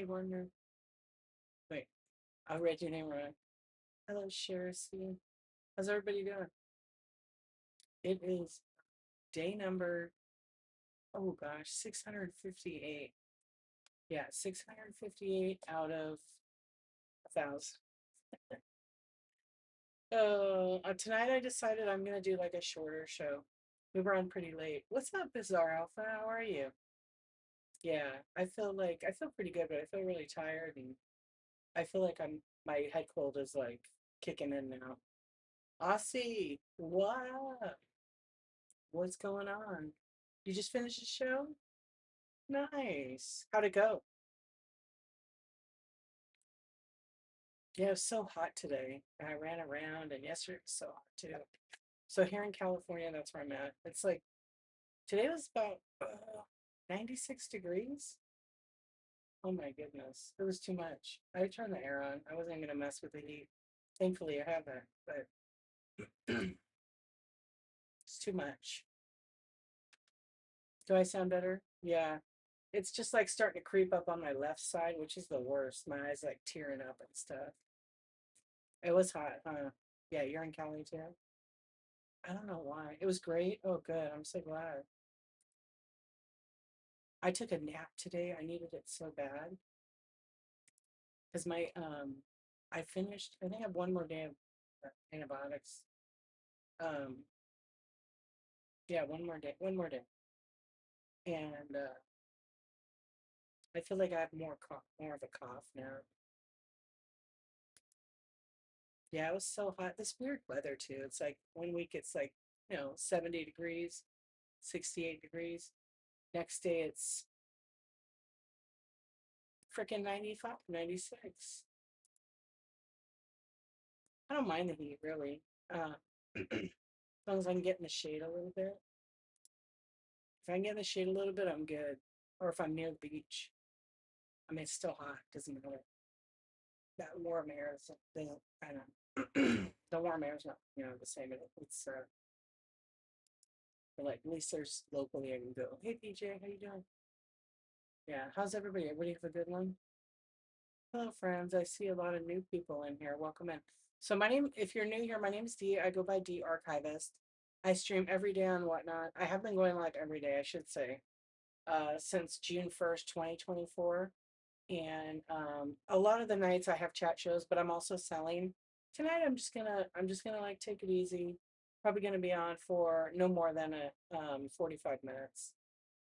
Hi, Warner. Wait, I read your name wrong. Hello, Sherry. How's everybody doing? It is day number, oh gosh, 658. Yeah, 658 out of 1,000. Tonight I decided I'm gonna do like a shorter show. We were on pretty late. What's up, Bizarre Alpha? How are you? Yeah, I feel pretty good, but I feel really tired and I feel like my head cold is like kicking in now. Aussie, what? What's going on? You just finished the show? Nice. How'd it go? Yeah, it was so hot today. And I ran around, and yesterday was so hot too. So here in California, that's where I'm at. It's like today was about 96 degrees. Oh my goodness. It was too much. I turned the air on. I wasn't going to mess with the heat. Thankfully, I haven't, but it's too much. Do I sound better? Yeah. It's just like starting to creep up on my left side, which is the worst. My eyes like tearing up and stuff. It was hot, huh? Yeah, you're in Cali too? I don't know why. It was great. Oh, good. I'm so glad. I took a nap today. I needed it so bad because I finished, I think I have one more day of antibiotics. Um, yeah, one more day. And I feel like I have more of a cough now. Yeah, it was so hot. This weird weather too. It's like one week it's like, 70 degrees, 68 degrees. Next day it's freaking 95, 96. I don't mind the heat really. As long as I can get in the shade a little bit. If I can get in the shade a little bit, I'm good. Or if I'm near the beach. I mean, it's still hot. Doesn't matter. That warm air is I don't know. The warm air is not, the same. It's but like at least there's locally I can go. Hey PJ, how you doing? Yeah, how's everybody? Everybody have a good one? Hello, friends. I see a lot of new people in here. Welcome in. So my name, if you're new here, my name's Dee. I go by D Archivist. I stream every day on Whatnot. I have been going like every day, I should say, since June 1st, 2024. And a lot of the nights I have chat shows, but I'm also selling. Tonight I'm just gonna like take it easy. Probably gonna be on for no more than a 45 minutes.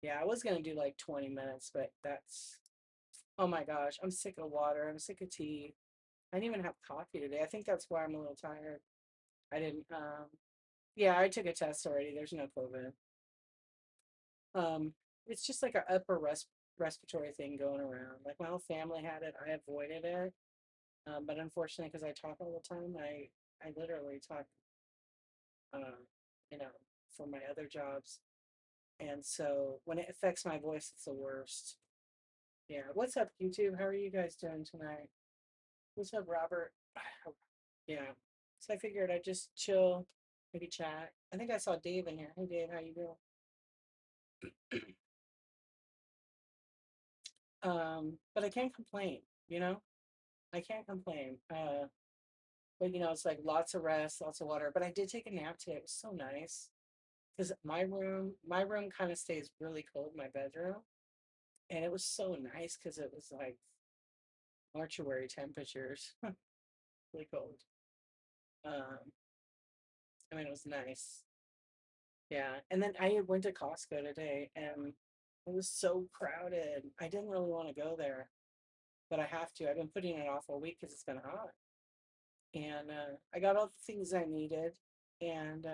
Yeah, I was gonna do like 20 minutes, but that's oh my gosh, I'm sick of water. I'm sick of tea. I didn't even have coffee today. I think that's why I'm a little tired. I didn't yeah, I took a test already. There's no COVID. Um, it's just like a upper respiratory thing going around. Like my whole family had it. I avoided it. But unfortunately, because I talk all the time, I literally talk, uh, you know, for my other jobs, and so when it affects my voice, it's the worst. Yeah. What's up, YouTube? How are you guys doing tonight? What's up, Robert? Yeah. So I figured I'd just chill, maybe chat. I think I saw Dave in here. Hey, Dave, how you doing? But I can't complain, you know? I can't complain. But it's like lots of rest, lots of water. But I did take a nap today. It was so nice because my room kind of stays really cold, my bedroom, and it was so nice because it was like mortuary temperatures, really cold. Um, I mean, it was nice. Yeah, and then I went to Costco today, and it was so crowded. I didn't really want to go there, but I have to. I've been putting it off all week because it's been hot, and I got all the things I needed, and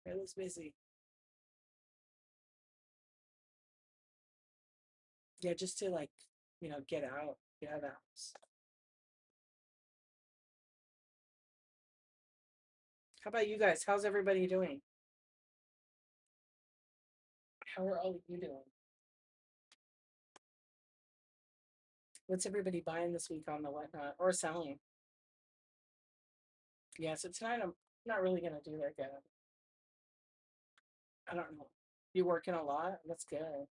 it was busy. Yeah, just to like, get out of the house. How about you guys? How's everybody doing? How are all of you doing? What's everybody buying this week on the whatnot or selling? Yeah, so tonight I'm not really gonna do like I don't know. You working a lot? That's good.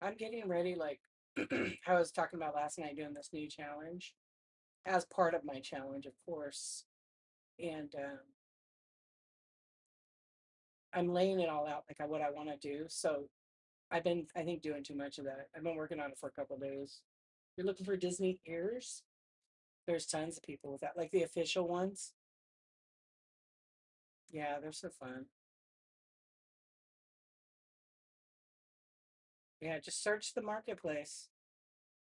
I'm getting ready like I was talking about last night doing this new challenge as part of my challenge, of course. And I'm laying it all out like what I want to do. So I've been, I think, doing too much of that. I've been working on it for a couple of days. You're looking for Disney ears? There's tons of people with that, like the official ones. Yeah, they're so fun. Yeah, just search the marketplace.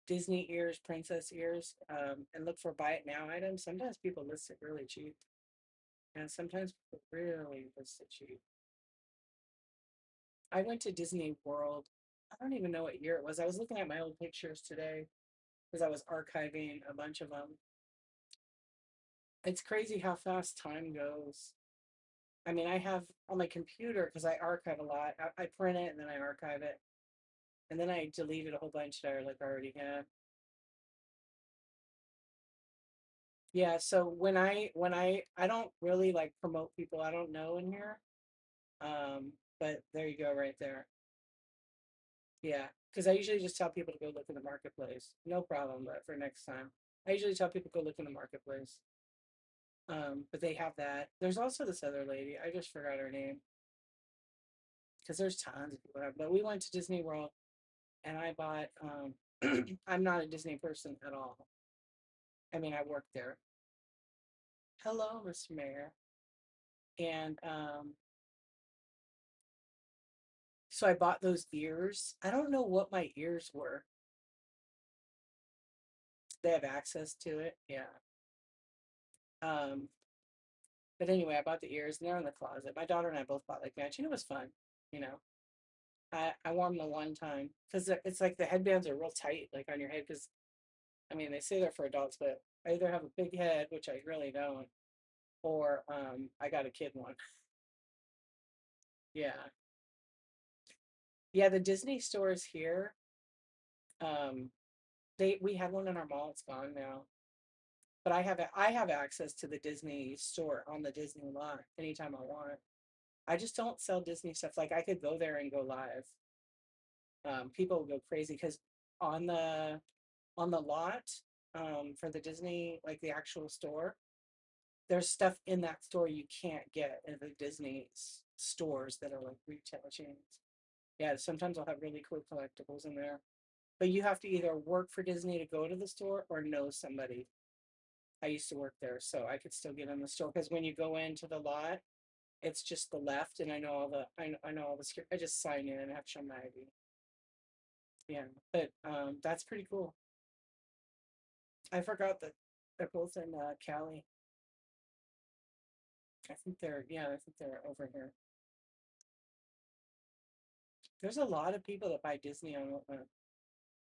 Disney ears, princess ears, and look for buy it now items. Sometimes people list it really cheap, and sometimes people really list it cheap. I went to Disney World. I don't even know what year it was. I was looking at my old pictures today because I was archiving a bunch of them. It's crazy how fast time goes. I mean, I have on my computer because I archive a lot. I print it and then I archive it, and then I deleted a whole bunch that I like already had. Yeah, so when I don't really like promote people I don't know in here. But there you go right there. Yeah, because I usually just tell people to go look in the marketplace. No problem, but for next time. I usually tell people to go look in the marketplace. But they have that. There's also this other lady. I just forgot her name because there's tons of people have. But we went to Disney World and I bought. I'm not a Disney person at all. I mean, I work there. Hello, Mr. Mayor. And so I bought those ears. I don't know what my ears were. They have access to it. Yeah. Um, but anyway, I bought the ears and they're in the closet. My daughter and I both bought like matching. It was fun, you know. I wore them the one time because it's like the headbands are real tight, like on your head. Because I mean, they say they're for adults, but I either have a big head, which I really don't, or I got a kid one. Yeah, yeah. The Disney stores here, um, we had one in our mall. It's gone now, but I have access to the Disney store on the Disney lot anytime I want. I just don't sell Disney stuff. Like I could go there and go live. People go crazy because on the on the lot for the Disney, like the actual store, there's stuff in that store you can't get in the Disney stores that are like retail chains. Yeah, sometimes I'll have really cool collectibles in there. But you have to either work for Disney to go to the store or know somebody. I used to work there, so I could still get in the store because when you go into the lot, it's just the left, and I know all the I just sign in and have to show my ID. Yeah, but that's pretty cool. I forgot that they're both in Cali. I think they're over here. There's a lot of people that buy Disney on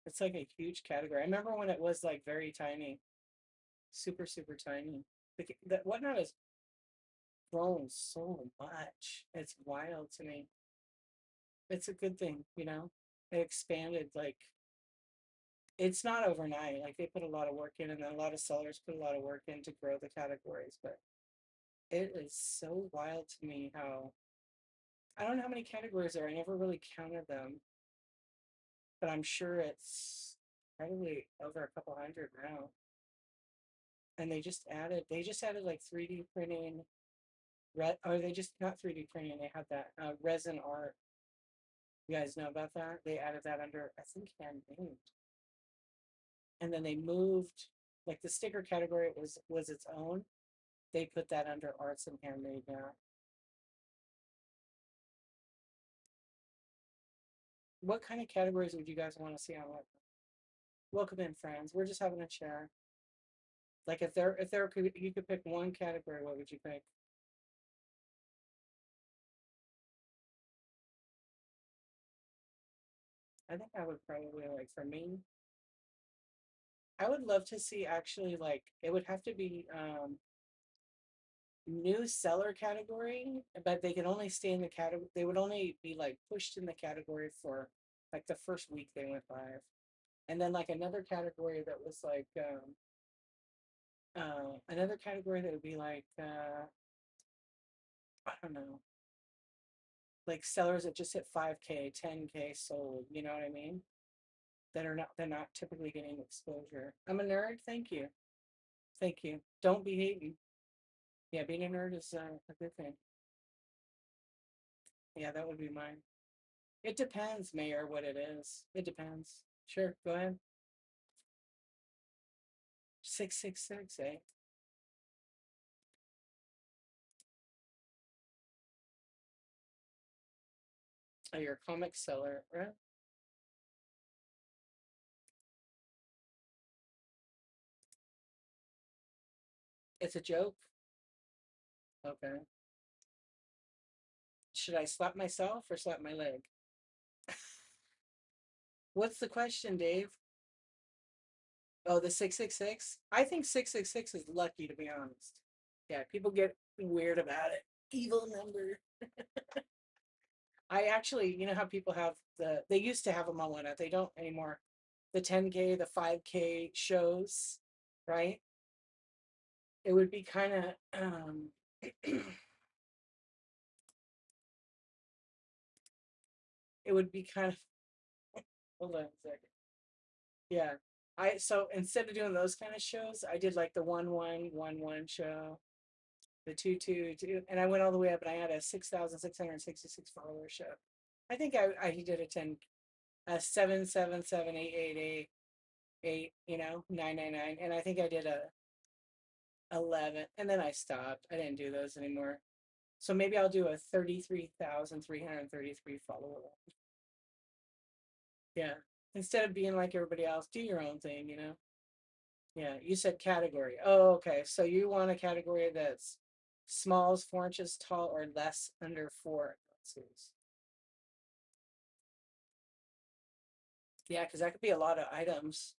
it's like a huge category. I remember when it was like very tiny, super, super tiny. The whatnot has grown so much. It's wild to me. It's a good thing, you know? It expanded like it's not overnight. Like they put a lot of work in and then a lot of sellers put a lot of work in to grow the categories, but it is so wild to me how I don't know how many categories there are. I never really counted them, but I'm sure it's probably over a couple hundred now. And they just added like 3D printing, or they just not 3D printing. They had that resin art. You guys know about that? They added that under I think handmade, and then they moved like the sticker category was its own. They put that under arts and handmade now. What kind of categories would you guys want to see on what? Welcome in, friends. We're just having a chat. Like if there could you could pick one category, what would you pick? I think I would probably like for me, I would love to see actually like it would have to be new seller category, but they could only stay in the category. They would only be like pushed in the category for like the first week they went live, and then like another category that was like another category that would be like I don't know, like sellers that just hit 5K, 10K sold. You know what I mean? they're not typically getting exposure. I'm a nerd. Thank you. Thank you. Don't be hating. Yeah, being a nerd is a good thing. Yeah, that would be mine. It depends, Mayor, what it is. It depends. Sure, go ahead. 666, eh? Oh, you're a comic seller, right? It's a joke. Okay. Should I slap myself or slap my leg? What's the question, Dave? Oh, the 666? I think 666 is lucky, to be honest. Yeah, people get weird about it. Evil number. I actually, you know how people have they used to have them on one, they don't anymore. The 10K, the 5K shows, right? It would be kind of, it would be kind of, hold on a second. Yeah. So instead of doing those kind of shows, I did like the 1111 show, the 222, and I went all the way up and I had a 6,666 follower show. I think I did a 10, a 7778888, 999, and I think I did a 11, and then I stopped. I didn't do those anymore. So maybe I'll do a 33,333 follower one. Yeah. Instead of being like everybody else, do your own thing. Yeah, you said category. Oh, okay. So you want a category that's smalls, 4 inches tall, or less under 4 ounces. Yeah, because that could be a lot of items.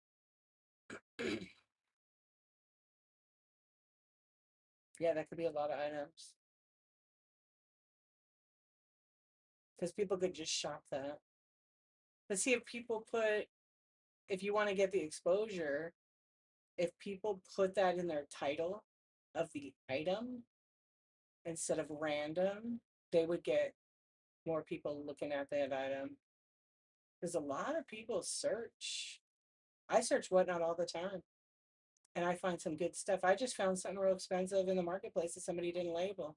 Yeah, that could be a lot of items. Because people could just shop that. Let's see if you want to get the exposure, if people put that in their title of the item instead of random, they would get more people looking at that item. Because a lot of people search. I search whatnot all the time, and I find some good stuff. I just found something real expensive in the marketplace that somebody didn't label,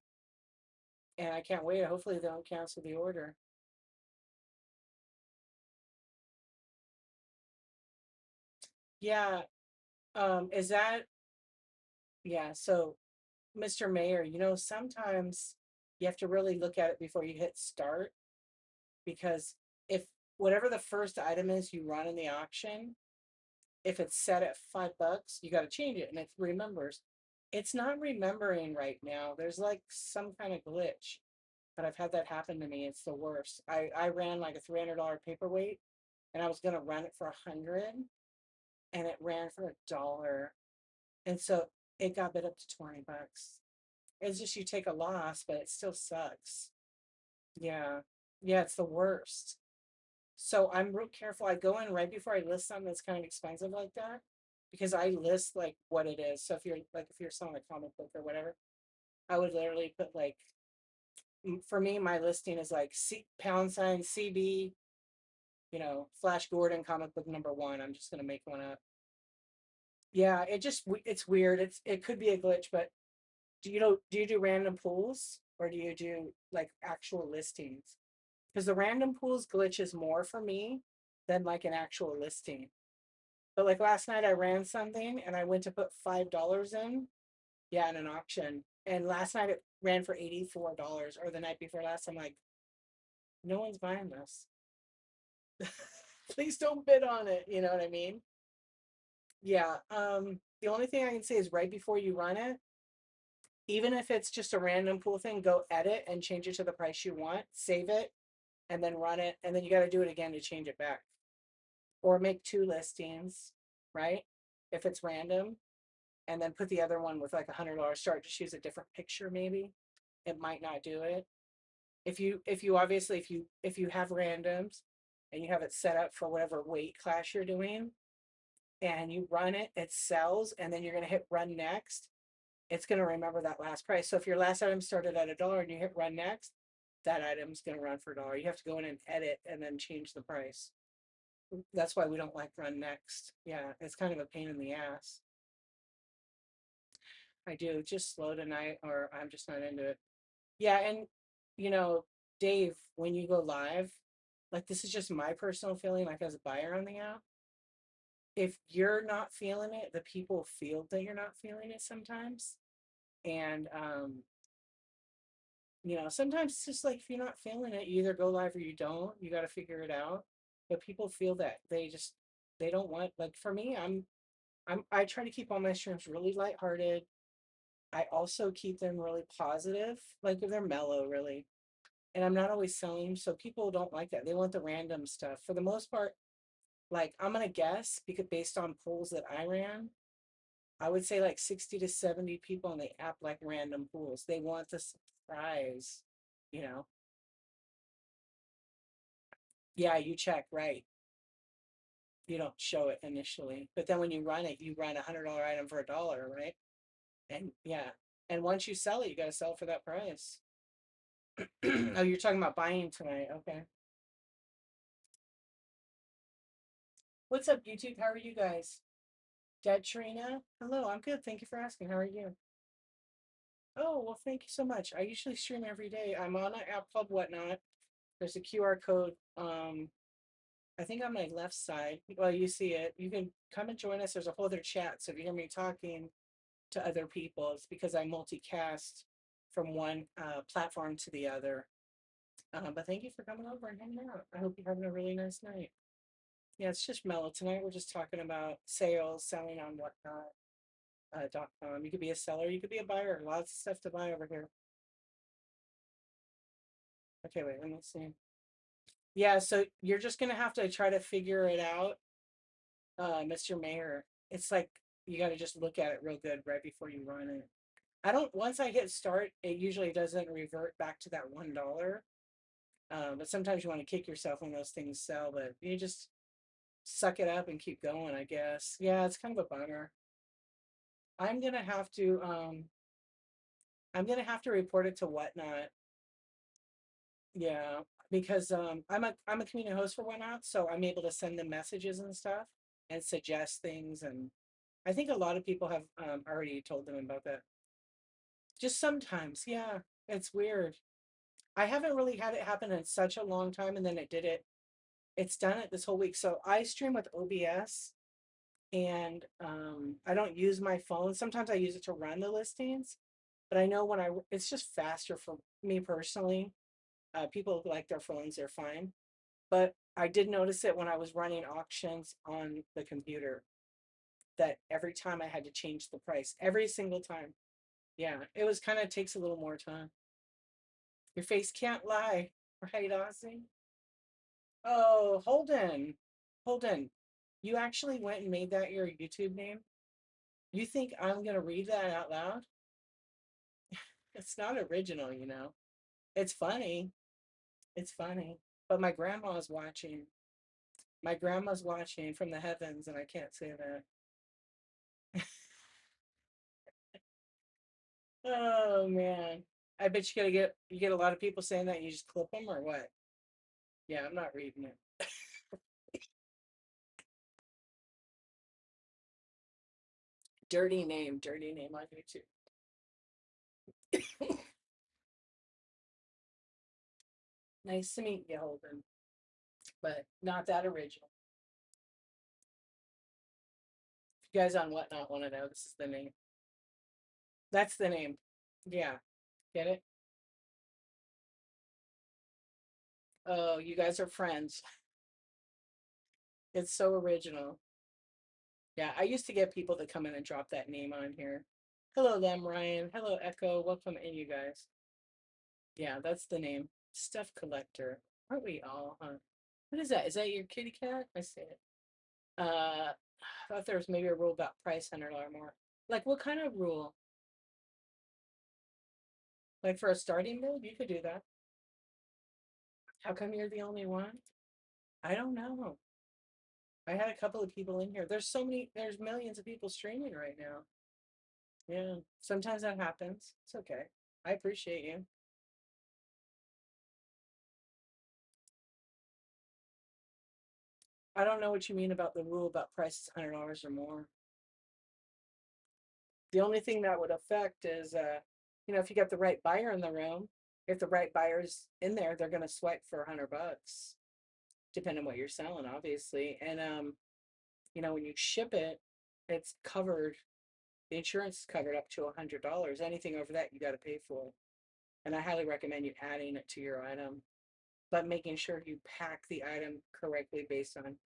and I can't wait. Hopefully, they don't cancel the order. Yeah. Is that yeah? So, Mr. Mayor, sometimes you have to really look at it before you hit start because if whatever the first item is you run in the auction, if it's set at $5, you got to change it, and it remembers. It's not remembering right now. There's like some kind of glitch, but I've had that happen to me. It's the worst. I ran like a $300 paperweight, and I was gonna run it for 100, and it ran for $1, and so it got bid up to $20. It's just you take a loss, but it still sucks. Yeah, yeah, it's the worst. So I'm real careful. I go in right before I list something that's kind of expensive like that because I list like what it is. So if you're selling a comic book or whatever, I would literally put like for me my listing is like # CB, Flash Gordon comic book number 1. I'm just gonna make one up. Yeah, it's weird. It could be a glitch, but do you do random pulls or do you do like actual listings? Because the random pools glitches more for me than like an actual listing. But like last night, I ran something and I went to put $5 in, yeah, in an auction. And last night it ran for $84, or the night before last. I'm like, no one's buying this. Please don't bid on it. You know what I mean? Yeah. The only thing I can say is right before you run it, even if it's just a random pool thing, go edit and change it to the price you want, save it, and then run it. And then you got to do it again to change it back. Or make 2 listings, right? If it's random, and then put the other one with like $100 start. Just use a different picture, maybe. It might not do it. If you obviously if you have randoms and you have it set up for whatever weight class you're doing, and you run it, it sells, and then you're gonna hit run next. It's gonna remember that last price. So if your last item started at $1 and you hit run next, that item's gonna run for $1. You have to go in and edit and then change the price. That's why we don't like Run Next. Yeah, it's kind of a pain in the ass. I do just slow tonight, or I'm just not into it. Yeah, and you know, Dave, when you go live, like this is just my personal feeling, like as a buyer on the app. If you're not feeling it, the people feel that you're not feeling it sometimes. And sometimes it's just like if you're not feeling it, you either go live or you don't. You got to figure it out. But people feel that they don't want, like for me, I try to keep all my streams really lighthearted. I also keep them really positive, like they're mellow, really. And I'm not always selling, so people don't like that. They want the random stuff. For the most part, like I'm gonna guess because based on polls that I ran, I would say like 60 to 70 people on the app like random pools. They want the surprise, you know. Yeah, you check, right. You don't show it initially. But then when you run it, you run $100 item for $1, right? And yeah. And once you sell it, you gotta sell it for that price. Oh, you're talking about buying tonight. Okay. What's up, YouTube? How are you guys? Dad Trina? Hello, I'm good. Thank you for asking. How are you? Oh, well, thank you so much. I usually stream every day. I'm on an app called Whatnot. There's a QR code. I think on my left side. Well, you see it. You can come and join us. There's a whole other chat. So if you hear me talking to other people, it's because I multicast from one platform to the other. But thank you for coming over and hanging out. I hope you're having a really nice night. Yeah, it's just mellow tonight. We're just talking about sales, selling on Whatnot. .com. You could be a seller, you could be a buyer. Lots of stuff to buy over here. Okay, wait, let me see. Yeah, so you're just gonna have to try to figure it out, Mr. Mayor. It's like you got to just look at it real good right before you run it. I don't. Once I hit start, it usually doesn't revert back to that $1. But sometimes you want to kick yourself when those things sell, but you just suck it up and keep going, I guess. Yeah, it's kind of a bummer. I'm gonna have to um I'm gonna have to report it to Whatnot. Yeah, because I'm a community host for Whatnot, so I'm able to send them messages and stuff and suggest things, and I think a lot of people have already told them about that. Just sometimes, yeah, it's weird. I haven't really had it happen in such a long time, and then it did it. It's done it this whole week. So I stream with OBS, and I don't use my phone. Sometimes I use it to run the listings, but I know when it's just faster for me personally. People who like their phones, they're fine. But I did notice it when I was running auctions on the computer that every time I had to change the price, every single time. Yeah, it was kind of takes a little more time. Your face can't lie, right, Ozzy? Oh, Holden. Holden, you actually went and made that your YouTube name? You think I'm going to read that out loud? It's not original, you know. It's funny. It's funny. But my grandma's watching. My grandma's watching from the heavens, and I can't say that. Oh man. I bet you get a lot of people saying that you just clip them or what? Yeah, I'm not reading it. Dirty name on YouTube. Nice to meet you, Holden, but not that original. If you guys on Whatnot want to know, this is the name. That's the name. Yeah, get it? Oh, you guys are friends. It's so original. Yeah, I used to get people to come in and drop that name on here. Hello, Lem Ryan. Hello, Echo. Welcome in, you guys. Yeah, that's the name. Stuff collector. Aren't we all, huh? What is that? Is that your kitty cat? I see it. I thought there was maybe a rule about price $100 more. Like what kind of rule? Like for a starting build, you could do that. How come you're the only one? I don't know. I had a couple of people in here. There's millions of people streaming right now. Yeah, sometimes that happens. It's okay. I appreciate you. I don't know what you mean about the rule about prices $100 or more. The only thing that would affect is, if you got the right buyer in the room, if the right buyer's in there, they're going to swipe for $100, depending on what you're selling, obviously. And, when you ship it, it's covered. The insurance is covered up to $100. Anything over that, you got to pay for. And I highly recommend you adding it to your item, but making sure you pack the item correctly based on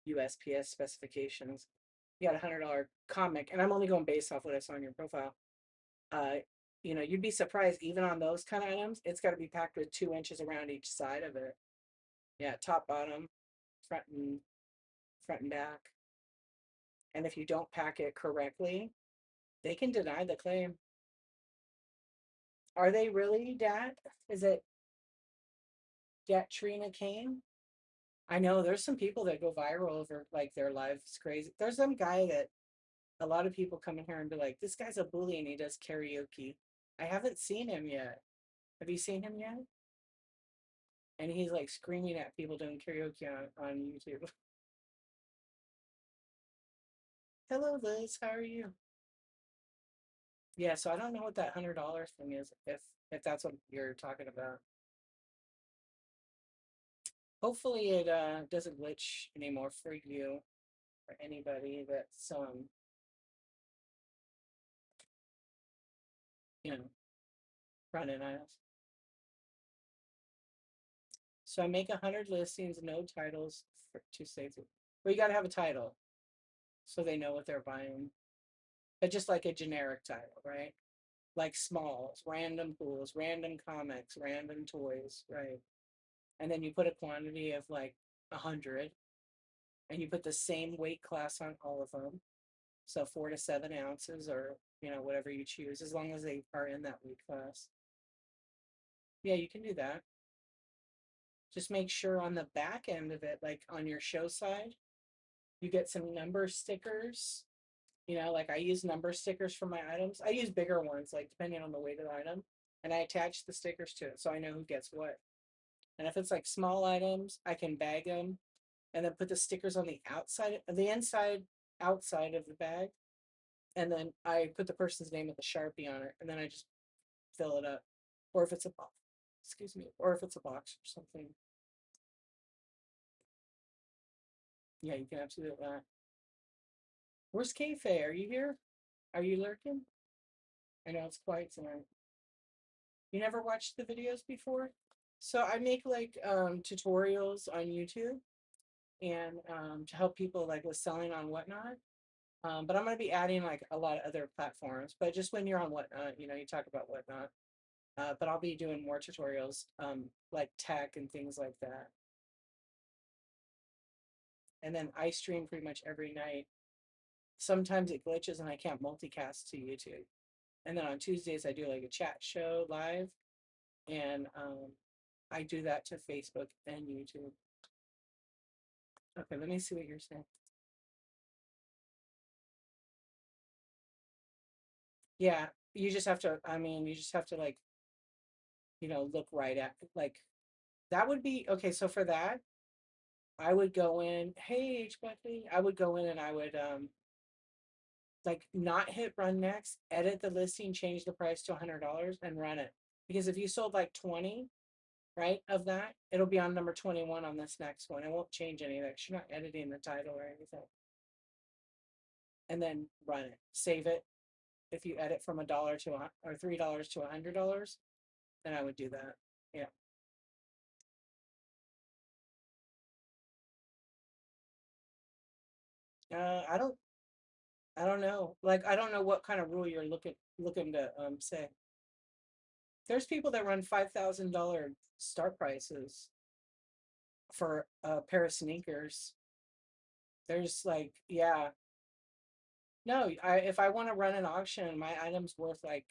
USPS specifications. You got $100 comic, and I'm only going based off what I saw on your profile. Uh, you'd be surprised even on those kind of items. It's got to be packed with 2 inches around each side of it. Yeah, top, bottom, front and back. And if you don't pack it correctly, they can deny the claim. Are they really, Dat? Is it Trina Kane? I know there's some people that go viral over like their lives crazy. There's some guy that a lot of people come in here and be like, this guy's a bully and he does karaoke. I haven't seen him yet. Have you seen him yet? And he's like screaming at people doing karaoke on YouTube. Hello, Liz. How are you? Yeah, so I don't know what that $100 thing is, if that's what you're talking about. Hopefully it doesn't glitch anymore for you or anybody that's you know running aisles. So I make 100 listings, no titles to save it. Well, you got to have a title so they know what they're buying, but just like a generic title, right? Like smalls, random pools, random comics, random toys, right? And then you put a quantity of like 100, and you put the same weight class on all of them. So 4 to 7 ounces, or whatever you choose, as long as they are in that weight class. Yeah, you can do that. Just make sure on the back end of it, like on your show side, you get some number stickers. Like I use number stickers for my items. I use bigger ones, like depending on the weight of the item, and I attach the stickers to it so I know who gets what. And if it's like small items, I can bag them and then put the stickers on the inside, outside of the bag. And then I put the person's name with a Sharpie on it, and then I just fill it up. Or if it's a box, excuse me, or if it's a box or something. Yeah, you can absolutely do that. Where's Kayfabe? Are you here? Are you lurking? I know it's quiet tonight. You never watched the videos before? So I make like tutorials on YouTube, and to help people like with selling on Whatnot. But I'm going to be adding like a lot of other platforms. But just when you're on Whatnot, you talk about Whatnot. But I'll be doing more tutorials, like tech and things like that. And then I stream pretty much every night. Sometimes it glitches and I can't multicast to YouTube. And then on Tuesdays I do like a chat show live, and I do that to Facebook and YouTube. Okay, let me see what you're saying. Yeah, you just have to. I mean, you just have to like look right at like that would be okay. So for that, I would go in. Hey, H Buckley, I would go in and I would like not hit run next, edit the listing, change the price to $100 and run it. Because if you sold like 20, right, of that, it'll be on number 21 on this next one. It won't change any of that. You're not editing the title or anything. And then run it. Save it. If you edit from $1 to or $3 to $100, then I would do that. Yeah. I don't know. Like I don't know what kind of rule you're looking to say. There's people that run $5,000 start prices for a pair of sneakers. There's like, yeah, no, if I want to run an auction and my item's worth like,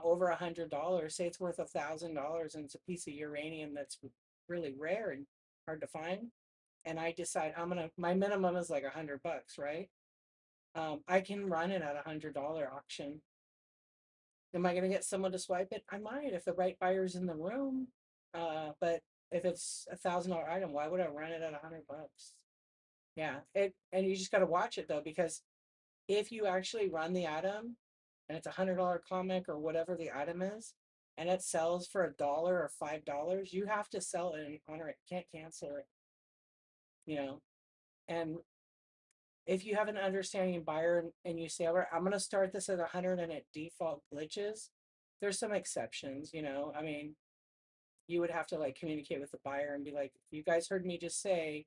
over $100, say it's worth $1,000 and it's a piece of uranium that's really rare and hard to find, and I decide my minimum is like $100, right? I can run it at $100 auction. Am I gonna get someone to swipe it? I might if the right buyer's in the room. But if it's $1,000 item, why would I run it at $100? Yeah. And you just got to watch it though, because if you actually run the item and it's $100 comic or whatever the item is, and it sells for $1 or $5, you have to sell it and honor it. Can't cancel it, you know. And if you have an understanding buyer and you say, all right, I'm going to start this at 100 and it default glitches, there's some exceptions, you know. I mean, you would have to like communicate with the buyer and be like, you guys heard me just say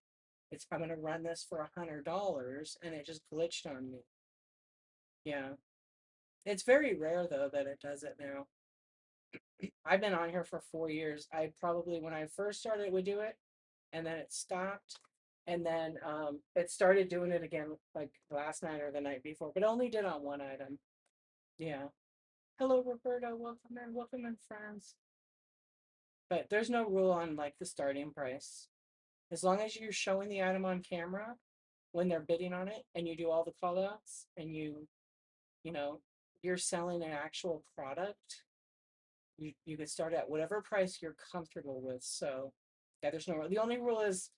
I'm going to run this for $100 and it just glitched on me. Yeah. It's very rare though that it does it now. I've been on here for 4 years. I probably, when I first started, would do it, and then it stopped, and then it started doing it again like last night or the night before, but only did on one item. Yeah. Hello, Roberto. Welcome in, friends. But there's no rule on like the starting price. As long as you're showing the item on camera when they're bidding on it, and you do all the call outs, and you know, you're selling an actual product, you can start at whatever price you're comfortable with. So yeah, there's no, the only rule is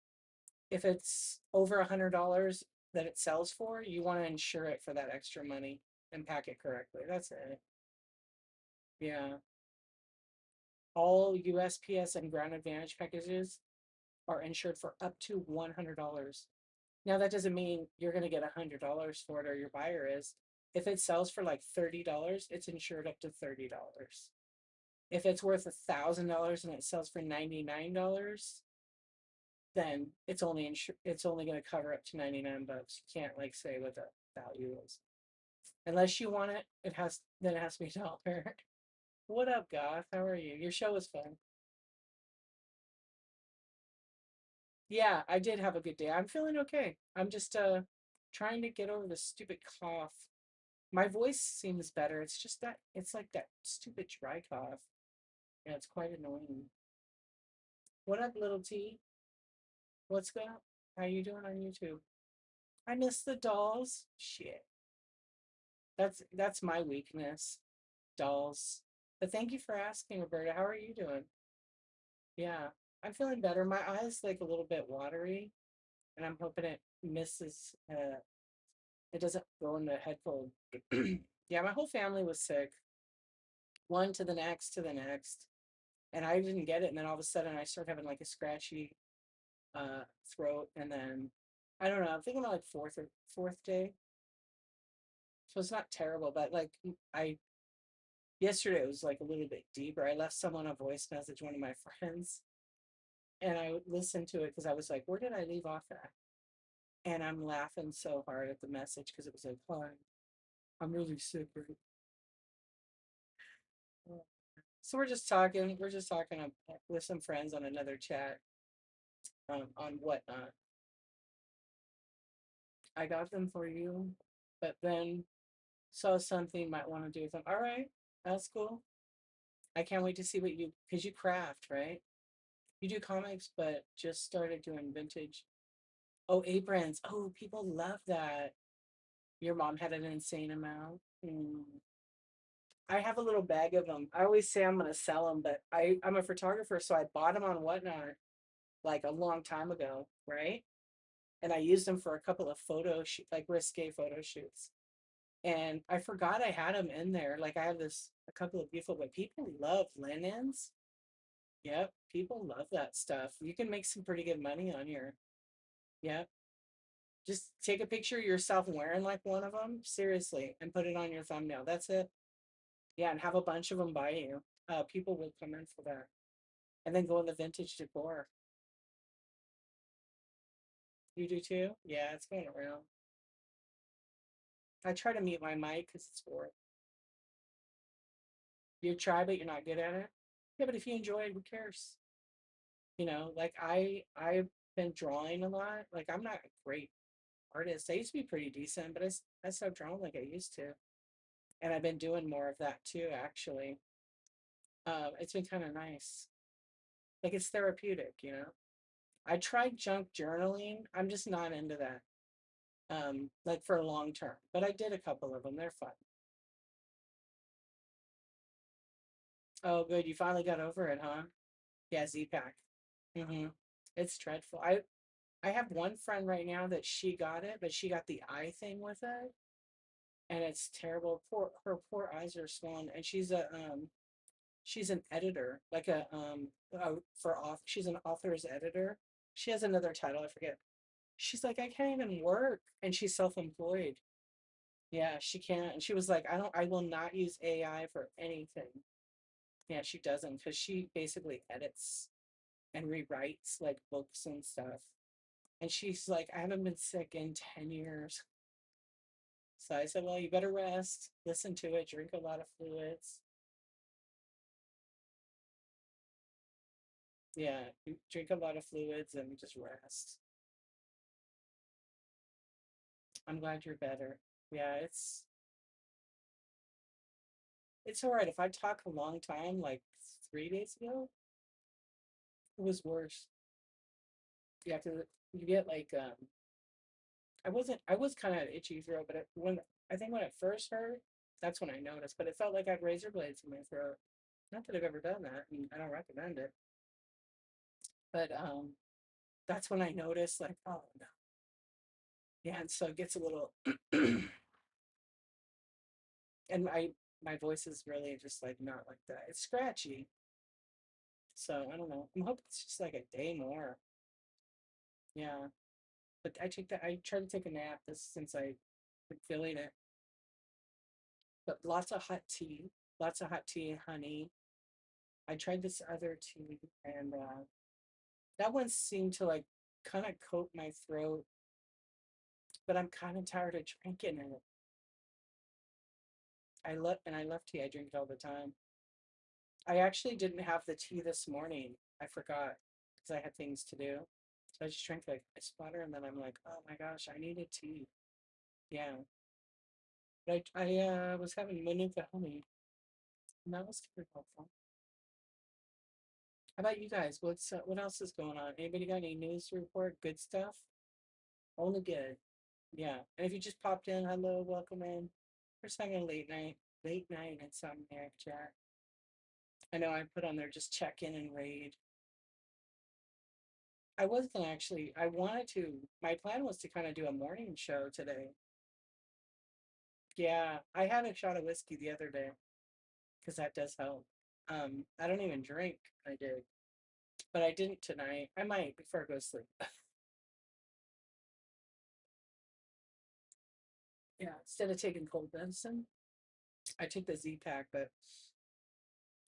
if it's over $100 that it sells for, you want to insure it for that extra money and pack it correctly. That's it. Yeah. All USPS and Ground Advantage packages are insured for up to $100. Now that doesn't mean you're going to get $100 for it, or your buyer is. If it sells for like $30, it's insured up to $30. If it's worth $1,000 and it sells for $99, then it's only going to cover up to 99 bucks. You can't like say what the value is. Unless you want it, it has to be $1. What up, Goth? How are you? Your show was fun. Yeah, I did have a good day. I'm feeling okay. I'm just trying to get over this stupid cough. My voice seems better. It's just that it's like that stupid dry cough. Yeah, it's quite annoying. What up, little T? What's going on? How you doing on YouTube? I miss the dolls. Shit. That's my weakness. Dolls. But thank you for asking, Roberta. How are you doing? Yeah. I'm feeling better. My eyes like a little bit watery, and I'm hoping it doesn't go into head cold. Yeah, my whole family was sick. One to the next to the next. And I didn't get it, and then all of a sudden I started having like a scratchy throat, and then I don't know, I'm thinking about like fourth day. So it's not terrible, but like I yesterday it was like a little bit deeper. I left someone a voice message, one of my friends, and I listened to it because I was like, where did I leave off at? And I'm laughing so hard at the message because it was like, hi, I'm really sick right. So we're just talking with some friends on another chat on whatnot. I got them for you, but then saw something might want to do with them. All right, that's cool. I can't wait to see what because you craft, right? You do comics, but just started doing vintage. Oh, aprons. Oh, people love that. Your mom had an insane amount. Mm. I have a little bag of them. I always say I'm gonna sell them, but I'm a photographer, so I bought them on Whatnot like a long time ago, right? And I used them for a couple of like risque photo shoots. And I forgot I had them in there. Like I have a couple of beautiful, but people love linens. Yep, people love that stuff. You can make some pretty good money on here. Yep. Just take a picture of yourself wearing like one of them, seriously, and put it on your thumbnail. That's it. Yeah, and have a bunch of them by you. People will come in for that. And then go in the vintage decor. You do too? Yeah, it's going around. I try to mute my mic because it's boring. You try, but you're not good at it. Yeah, but if you enjoy it, who cares? Like I've been drawing a lot. Like I'm not a great artist. I used to be pretty decent, but I stopped drawing like I used to. And I've been doing more of that too, actually. It's been kind of nice. Like it's therapeutic. I tried junk journaling. I'm just not into that. Like for a long term. But I did a couple of them. They're fun. Oh, good. You finally got over it, huh? Yeah, Z-Pack. Mm-hmm. It's dreadful. I have one friend right now that she got it, but she got the eye thing with it, and it's terrible. Her poor eyes are swollen, and she's an editor, like for off. She's an author's editor. She has another title, I forget. She's like, I can't even work, and she's self-employed. Yeah, she can't. And she was like, I will not use AI for anything. Yeah, she doesn't because she basically edits and rewrites like books and stuff. And she's like, I haven't been sick in 10 years. So I said, well, you better rest, listen to it, drink a lot of fluids. Yeah, you drink a lot of fluids and just rest. I'm glad you're better. Yeah, it's all right. If I talk a long time, like 3 days ago, it was worse. Yeah, because you get like I was kind of itchy throat, but I think when it first hurt, that's when I noticed. But it felt like I had razor blades in my throat. Not that I've ever done that, and I don't recommend it. But that's when I noticed, like, oh no, yeah. And so it gets a little, and my voice is really just like not like that. It's scratchy. So I don't know. I'm hoping it's just like a day more. Yeah. But I tried to take a nap this since I been feeling it. But lots of hot tea and honey. I tried this other tea, and that one seemed to like kind of coat my throat, but I'm kind of tired of drinking it. I love tea. I drink it all the time. I actually didn't have the tea this morning. I forgot because I had things to do. So I just drank like a water, and then I'm like, oh my gosh, I needed tea. Yeah. But I was having manuka honey, and that was super helpful. How about you guys? What else is going on? Anybody got any news to report? Good stuff? Only good. Yeah. And if you just popped in, hello, welcome in. We're just having a late night Insomniac chat. I know I put on there just check in and raid. I was gonna actually, I wanted to, my plan was to kind of do a morning show today. Yeah, I had a shot of whiskey the other day because that does help. I don't even drink. I did, but I didn't tonight. I might before I go to sleep. Yeah, instead of taking cold medicine, I take the Z pack, but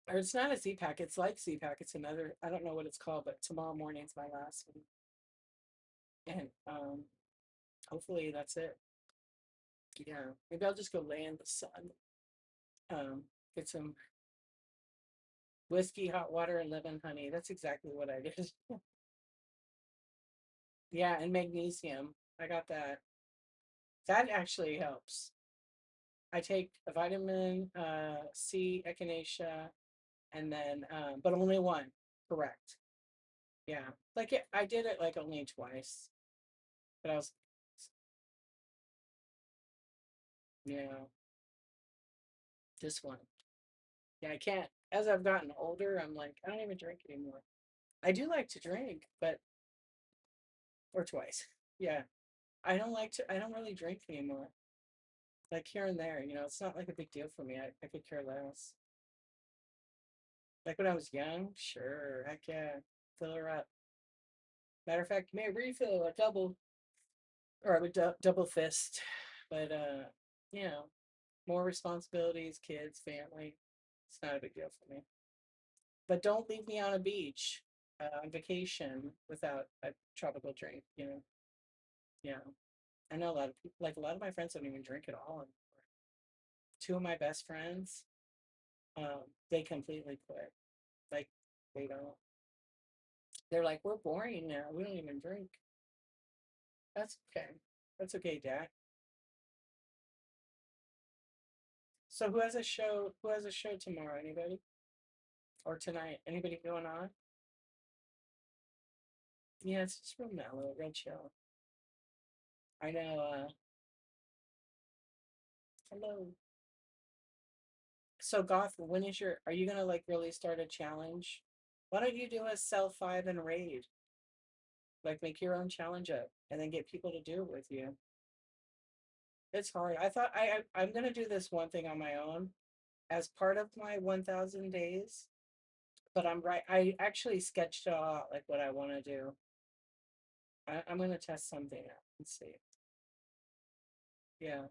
or it's not a Z pack. It's like Z pack. It's another. I don't know what it's called, but tomorrow morning's my last one, and hopefully that's it. Yeah, maybe I'll just go lay in the sun. Get some whiskey, hot water, and lemon honey. That's exactly what I did. Yeah, and magnesium. I got that. That actually helps. I take a vitamin C, echinacea, and then but only one. Correct. Yeah, like I did it like only twice, but I was yeah, just one. Yeah, I can't. As I've gotten older, I'm like I don't even drink anymore. I do like to drink, but or twice. Yeah, I don't really drink anymore. Like here and there, it's not like a big deal for me. I could care less. Like when I was young, sure, heck yeah, fill her up. Matter of fact, may I refill a double, or I would double fist. But you know, more responsibilities, kids, family. It's not a big deal for me. But don't leave me on a beach on vacation without a tropical drink. Yeah. I know a lot of people, like a lot of my friends don't even drink at all anymore. Two of my best friends, they completely quit. Like they don't. They're like, we're boring now. We don't even drink. That's okay. That's okay, Dad. So who has a show? Who has a show tomorrow? Anybody? Or tonight? Anybody going on? Yeah, it's just real mellow, real chill. I know. Hello. So Goth, when is your? Are you gonna like really start a challenge? Why don't you do a sell five and raid? Like make your own challenge up and then get people to do it with you. It's hard. I thought I'm gonna do this one thing on my own as part of my 1,000 days, but I'm right. I actually sketched it all out like what I want to do. I'm gonna test something out and see. Yeah,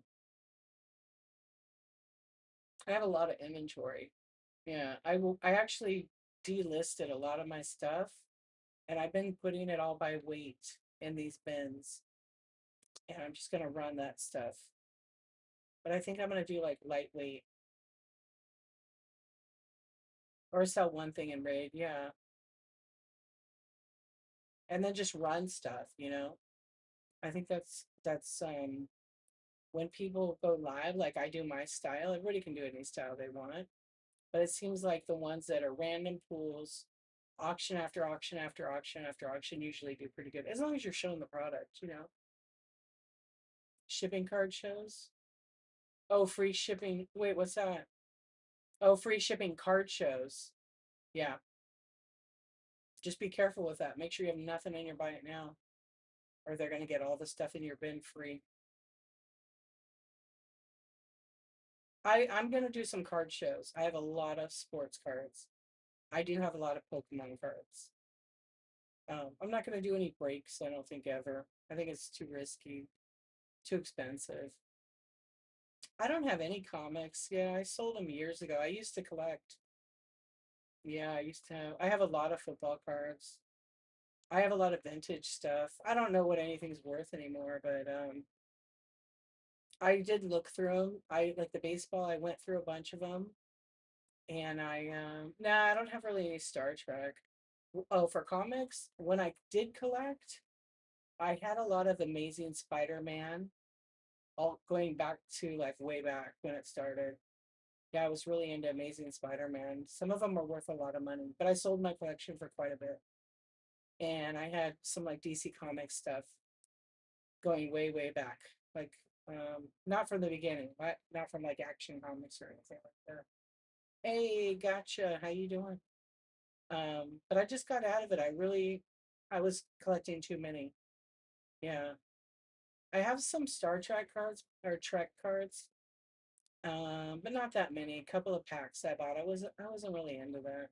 I have a lot of inventory. Yeah, I will. I actually delisted a lot of my stuff, and I've been putting it all by weight in these bins, and I'm just gonna run that stuff. But I think I'm gonna do like lightweight or sell one thing in raid. Yeah, and then just run stuff. I think that's when people go live, like I do my style, everybody can do any style they want. But it seems like the ones that are random pools, auction after auction after auction after auction usually do pretty good. As long as you're showing the product. Shipping card shows. Oh, free shipping. Wait, what's that? Oh, free shipping card shows. Yeah. Just be careful with that. Make sure you have nothing in your buy it now, or they're gonna get all the stuff in your bin free. I'm gonna do some card shows. I have a lot of sports cards. I do have a lot of Pokemon cards. I'm not gonna do any breaks, I don't think ever. I think it's too risky, too expensive. I don't have any comics. Yeah, I sold them years ago. I used to collect. Yeah, I used to have. I have a lot of football cards. I have a lot of vintage stuff. I don't know what anything's worth anymore, but I did look through them. I like the baseball. I went through a bunch of them, and nah, I don't have really any Star Trek. Oh, for comics, when I did collect, I had a lot of Amazing Spider-Man, all going back to like way back when it started. Yeah, I was really into Amazing Spider-Man. Some of them were worth a lot of money, but I sold my collection for quite a bit. And I had some like DC Comics stuff going way, way back. Like, not from the beginning, not from like Action Comics or anything like that. Hey, gotcha. How you doing? But I just got out of it. I was collecting too many. Yeah. I have some Star Trek cards or Trek cards, but not that many. A couple of packs I bought. I wasn't really into that.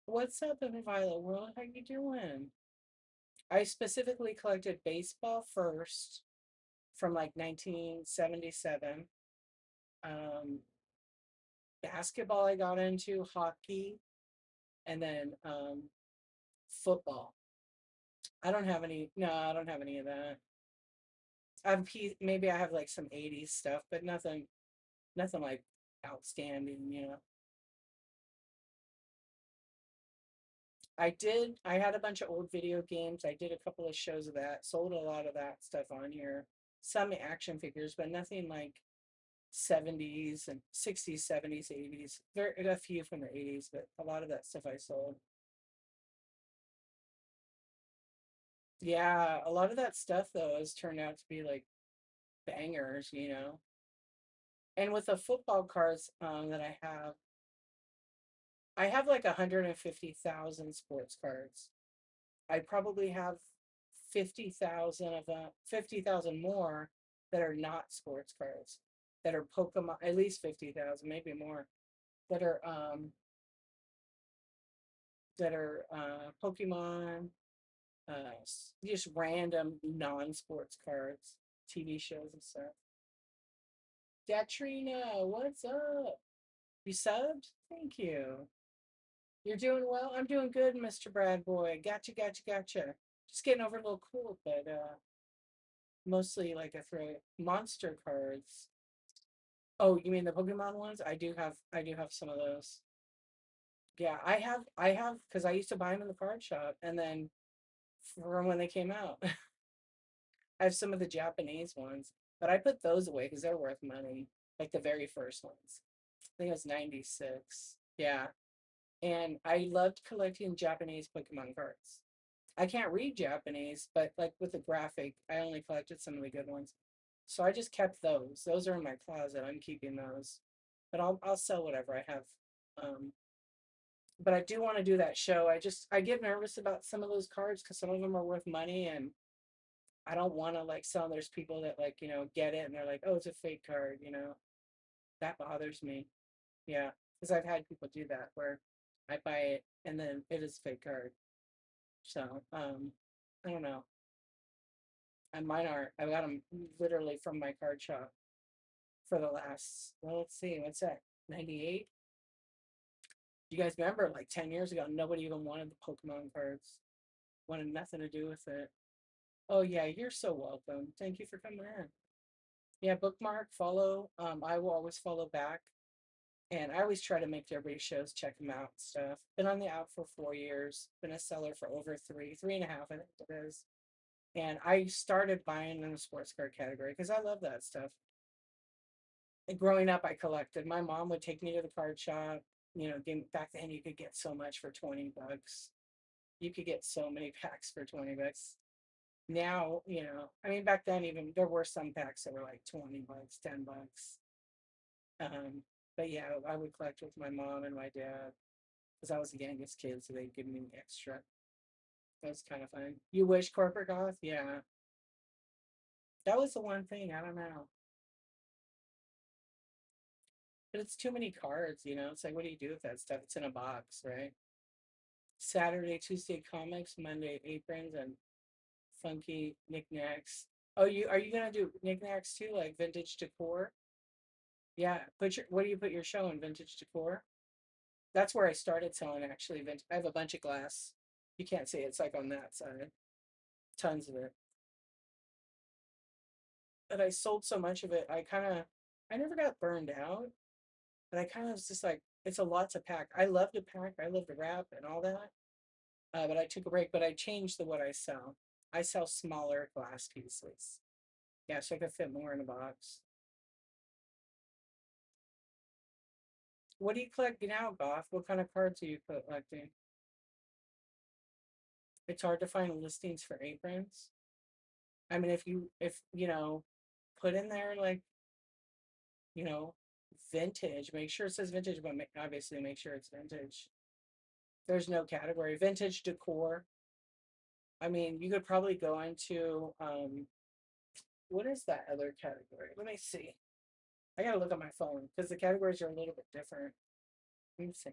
What's up in Violet World? How you doing? I specifically collected baseball first from like 1977. Um, Basketball I got into, hockey, and then football. I don't have any. No, I don't have any of that. Maybe I have like some 80s stuff, but nothing like outstanding. I had a bunch of old video games. I did a couple of shows of that, sold a lot of that stuff on here. Some action figures, but nothing like 70s and 60s, 70s, 80s. Very a few from the 80s, but a lot of that stuff I sold. Yeah, a lot of that stuff though has turned out to be like bangers. And with the football cards that I have like 150,000 sports cards. I probably have 50,000 of them, 50,000 more that are not sports cards, that are Pokemon, at least 50,000, maybe more, that are um Pokemon, just random non-sports cards, TV shows and stuff. Datrina, what's up? You subbed? Thank you. You're doing well? I'm doing good, Mr. Brad Boy. Gotcha, gotcha, gotcha. Just getting over a little cold, but mostly like I throw monster cards. Oh, you mean the Pokemon ones? I do have some of those. Yeah, I have because I used to buy them in the card shop, and then from when they came out, I have some of the Japanese ones, but I put those away because they're worth money, like the very first ones. I think it was 96. Yeah, and I loved collecting Japanese Pokemon cards. I can't read Japanese, but like with the graphic, I only collected some of the good ones. So I just kept those. Those are in my closet. I'm keeping those. But I'll sell whatever I have. Um, But I do want to do that show. I get nervous about some of those cards because some of them are worth money, and I don't want to like sell. There's people that like, get it and they're like, oh, it's a fake card. That bothers me. Yeah, because I've had people do that where I buy it and then it is a fake card. So, I don't know. And mine are, I got them literally from my card shop for the last, well, let's see, what's that? 98? You guys remember like 10 years ago, nobody even wanted the Pokemon cards, wanted nothing to do with it. Oh, yeah, you're so welcome. Thank you for coming in. Yeah, bookmark, follow. I will always follow back. And I always try to make everybody shows, check them out, stuff. Been on the app for 4 years, been a seller for over three and a half, I think it is. And I started buying in the sports card category because I love that stuff. And growing up, I collected. My mom would take me to the card shop. Back then you could get so much for $20. You could get so many packs for $20. Now, I mean, back then even there were some packs that were like $20, $10. Um, but yeah, I would collect with my mom and my dad because I was the youngest kid, so they'd give me extra. That was kind of fun. You wish corporate goth? Yeah, that was the one thing. I don't know, but it's too many cards. It's like, what do you do with that stuff? It's in a box, right? Saturday, Tuesday comics, Monday aprons and funky knickknacks. Oh, you are you gonna do knickknacks too, like vintage decor? Yeah, what do you put your show in vintage decor? That's where I started selling actually. I have a bunch of glass. You can't see it. It's like on that side. Tons of it. But I sold so much of it, I never got burned out. But I kind of was just like, it's a lot to pack. I love to pack. I love to wrap and all that. But I took a break. But I changed what I sell. I sell smaller glass pieces. Yeah, so I could fit more in a box. What do you collect now, Goth? What kind of cards are you collecting? It's hard to find listings for aprons. I mean, if put in there like, you know, vintage, make sure it says vintage, but obviously make sure it's vintage. There's no category. Vintage decor. I mean, you could probably go into what is that other category? Let me see. I gotta look on my phone because the categories are a little bit different. Let me see.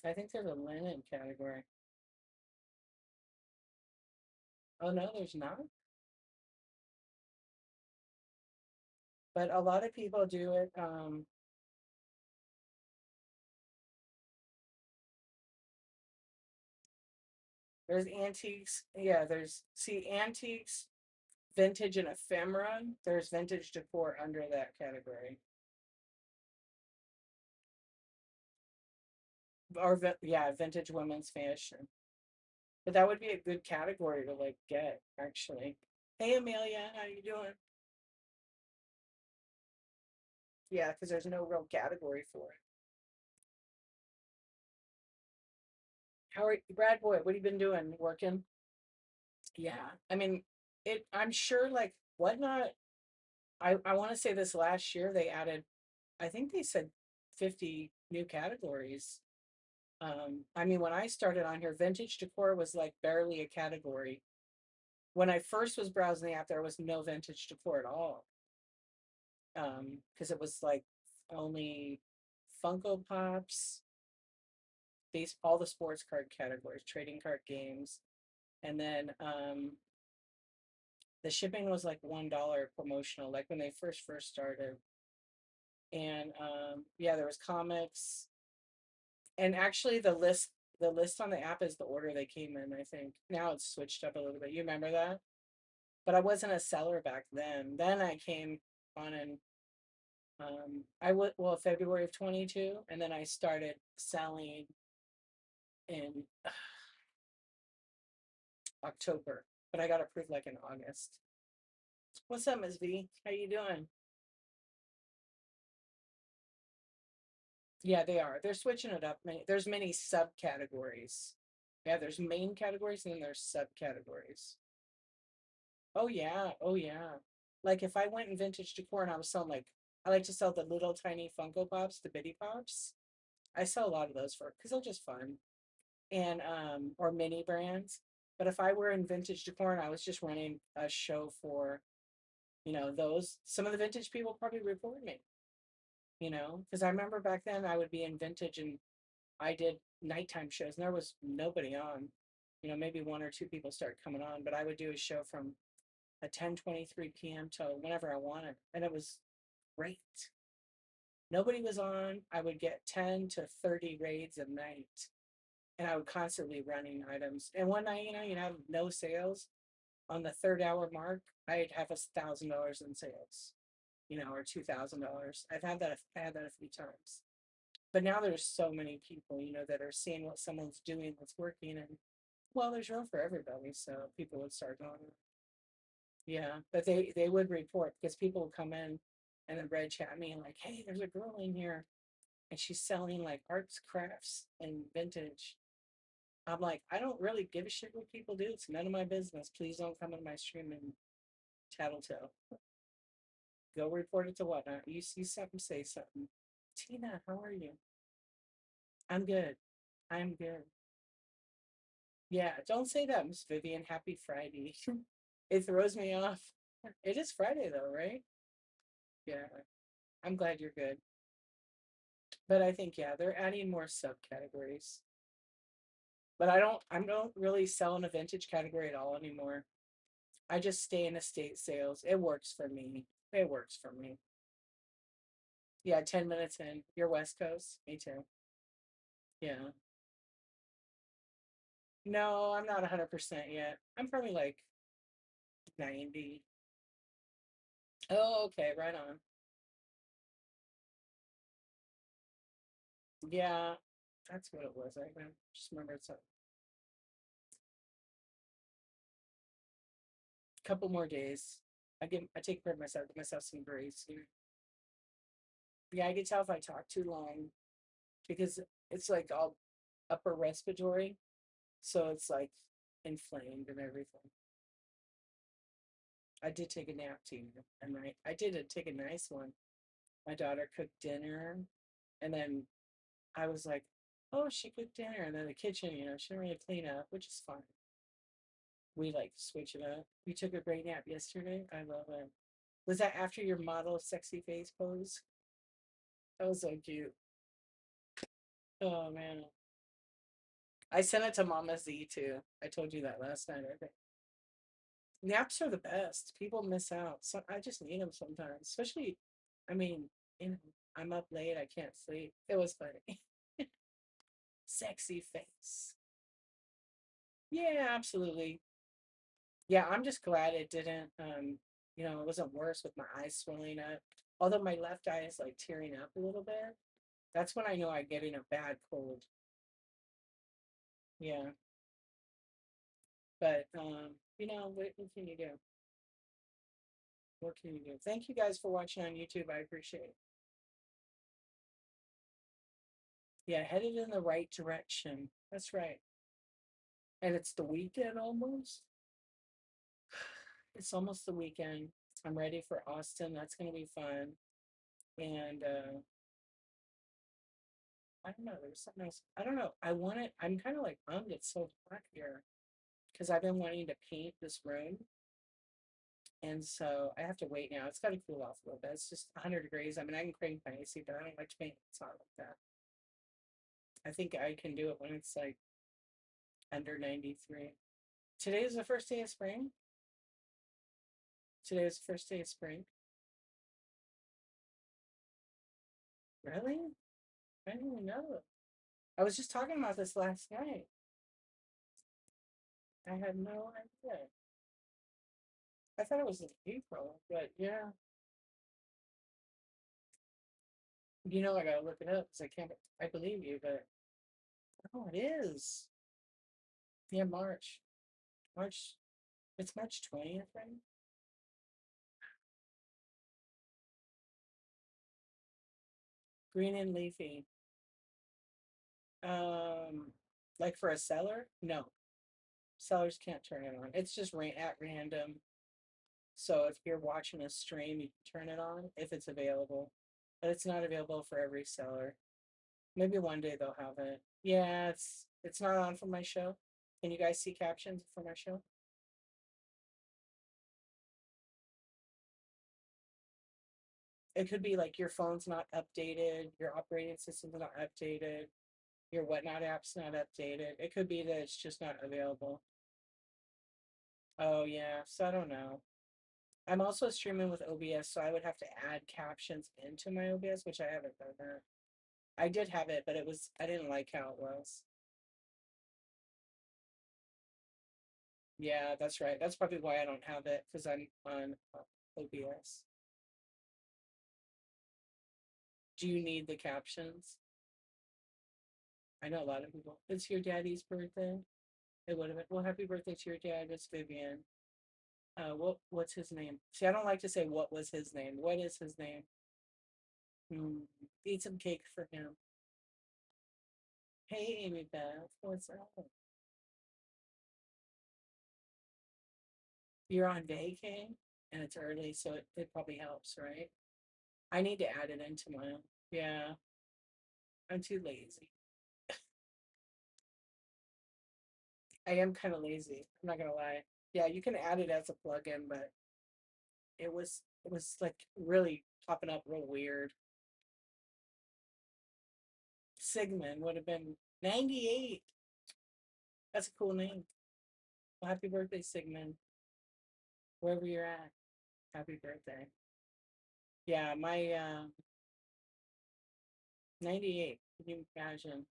I think there's a linen category. Oh no, there's not. But a lot of people do it. There's antiques. Yeah, there's see antiques, vintage and ephemera. There's vintage decor under that category. Or yeah, vintage women's fashion. But that would be a good category to like get actually. Hey Amelia, how you doing? Yeah, because there's no real category for it. How are you, Brad Boy? What have you been doing? Working? Yeah. I mean, I'm sure like whatnot. I want to say this last year they added, I think they said 50 new categories. I mean, when I started on here, vintage decor was like barely a category. When I first was browsing the app, there was no vintage decor at all. Because it was like only Funko Pops, all the sports card categories, trading card games, and then the shipping was like $1 promotional, like when they first started. And yeah, there was comics, and actually the list on the app is the order they came in. I think now it's switched up a little bit. You remember that? But I wasn't a seller back then. Then I came on in I would well February of 22, and then I started selling in October, but I got approved like in August. What's up, Ms. V? How you doing? Yeah, they are. They're switching it up. There's many subcategories. Yeah, there's main categories and then there's subcategories. Oh yeah, oh yeah. Like if I went in vintage decor and I was selling like I like to sell the little tiny Funko Pops, the Bitty Pops. I sell a lot of those for because they're just fun and or mini brands. But if I were in vintage decor and I was just running a show for, those some of the vintage people probably report me, because I remember back then I would be in vintage and I did nighttime shows and there was nobody on. Maybe one or two people start coming on, but I would do a show from a 10:23 p.m. till whenever I wanted, and it was great. Nobody was on. I would get 10 to 30 raids a night, and I would constantly running items. And one night, you'd have no sales. On the third hour mark, I'd have $1,000 in sales, or $2,000. I had that a few times. But now there's so many people, that are seeing what someone's doing that's working, and well, there's room for everybody, so people would start going. Yeah, but they would report because people would come in and then red chat me and like, hey, there's a girl in here and she's selling like arts, crafts, and vintage. I'm like, I don't really give a shit what people do. It's none of my business. Please don't come in my stream and tattletale. Go report it to whatnot. You see something, say something. Tina, how are you? I'm good. I'm good. Yeah, don't say that, Miss Vivian. Happy Friday. It throws me off. It is Friday though, right? Yeah. I'm glad you're good. But I think yeah, they're adding more subcategories. But I don't really sell in a vintage category at all anymore. I just stay in estate sales. It works for me. It works for me. Yeah, 10 minutes in. You're West Coast. Me too. Yeah. No, I'm not 100% yet. I'm probably like 90. Oh, okay, right on. Yeah, that's what it was. I just remember it's a couple more days. I take care of myself, give myself some grace. Yeah, I can tell if I talk too long because it's like all upper respiratory, so it's like inflamed and everything. I did take a nap too, and I did take a nice one. My daughter cooked dinner, and then I was like, "Oh, she cooked dinner," and then the kitchen, she didn't really clean up, which is fine. We like switch it up. We took a great nap yesterday. I love it. Was that after your model sexy face pose? That was so cute. Oh man. I sent it to Mama Z too. I told you that last night, I think. Naps are the best. People miss out. So I just need them sometimes. Especially, I mean, you know, I'm up late, I can't sleep. It was funny. Sexy face. Yeah, absolutely. Yeah, I'm just glad it didn't it wasn't worse with my eyes swelling up. Although my left eye is like tearing up a little bit. That's when I know I'm getting a bad cold. Yeah. But what can you do? What can you do? Thank you guys for watching on YouTube. I appreciate it. Yeah, headed in the right direction. That's right. And it's the weekend almost. It's almost the weekend. I'm ready for Austin. That's gonna be fun. And I don't know, there's something else. I don't know. I'm kind of like bummed it's so hot here because I've been wanting to paint this room. And so I have to wait now. It's got to cool off a little bit. It's just 100 degrees. I mean, I can crank my AC, but I don't like to paint. It's not like that. I think I can do it when it's like under 93. Today is the first day of spring. Today is the first day of spring. Really? I didn't even know. I was just talking about this last night. I had no idea. I thought it was in April, but yeah. I gotta look it up because I can't. I believe you, but oh, it is. Yeah, March. March. It's March 20th, right? Green and leafy. Um, like for a seller? No, sellers can't turn it on. It's just at random. So if you're watching a stream, you can turn it on if it's available. but it's not available for every seller. Maybe one day they'll have it. Yeah, it's not on for my show. Can you guys see captions for my show? It could be like your phone's not updated, your operating system's not updated, your whatnot app's not updated. It could be that it's just not available. Oh yeah, so I don't know. I'm also streaming with OBS, so I would have to add captions into my OBS, which I haven't done that. I did have it, but I didn't like how it was. Yeah, that's right. That's probably why I don't have it because I'm on OBS. Do you need the captions? I know a lot of people. It's your daddy's birthday. It would have been. Well, happy birthday to your dad, Miss Vivian. What's his name? See, I don't like to say what was his name. What is his name? Hmm. Eat some cake for him. Hey, Amy Beth, what's up? You're on vacay and it's early, so it probably helps, right? I need to add it into my own. Yeah, I'm too lazy. I am kind of lazy. I'm not gonna lie. Yeah, you can add it as a plugin, but it was like really popping up real weird. Sigmund would have been 98. That's a cool name. Well, happy birthday, Sigmund. Wherever you're at, happy birthday. Yeah, my 98. Can you imagine?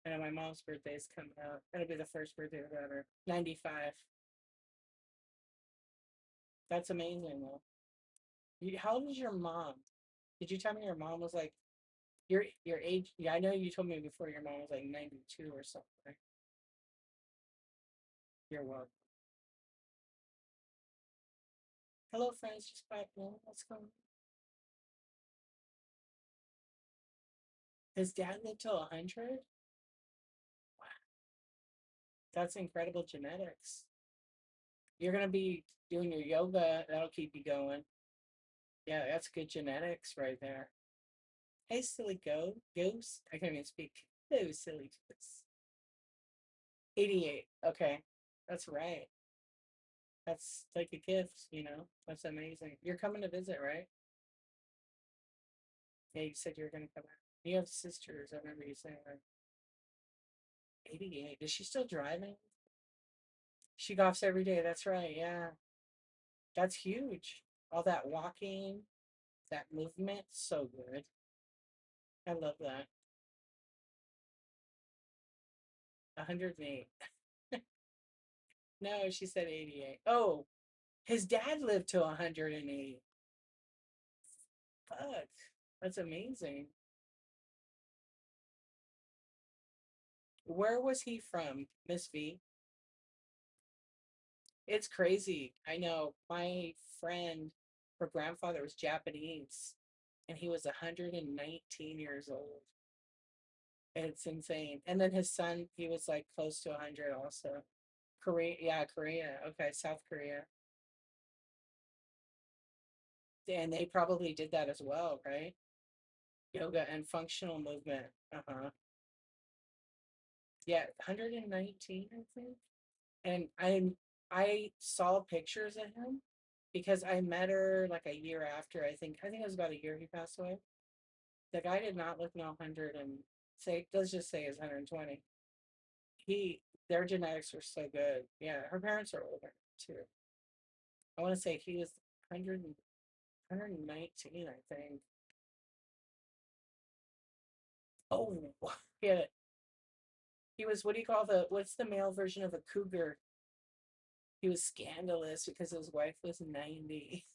I know my mom's birthday is coming up. That'll be the first birthday of ever. 95. That's amazing though. How old is your mom? Did you tell me your mom was like your age? Yeah, I know you told me before your mom was like 92 or something. You're welcome. Hello, friends. Just back in. What's going on? His dad lived till 100? Wow, that's incredible genetics. You're gonna be doing your yoga. That'll keep you going. Yeah, that's good genetics right there. Hey, silly goose. I can't even speak. Hello, silly goose. 88. Okay, that's right. That's like a gift, you know? That's amazing. You're coming to visit, right? Yeah, you said you were going to come out. You have sisters. I remember you saying that. 88. Is she still driving? She golfs every day. That's right. Yeah. That's huge. All that walking, that movement. So good. I love that. 108. No, she said 88. Oh, his dad lived to 108. Fuck. That's amazing. Where was he from, Miss V? It's crazy. I know my friend, her grandfather was Japanese and he was 119 years old. It's insane. And then his son, he was like close to 100 also. Korea, yeah, Korea. Okay, South Korea. And they probably did that as well, right? Yoga and functional movement. Uh-huh. Yeah, 119, I think. And I saw pictures of him because I met her like a year after. I think it was about a year he passed away. The guy did not look no 100 and say let's just say he's 120. He their genetics were so good. Yeah, her parents are older too. I want to say he was 100 119, I think. Oh, yeah. He was what do you call what's the male version of a cougar? He was scandalous because his wife was 90.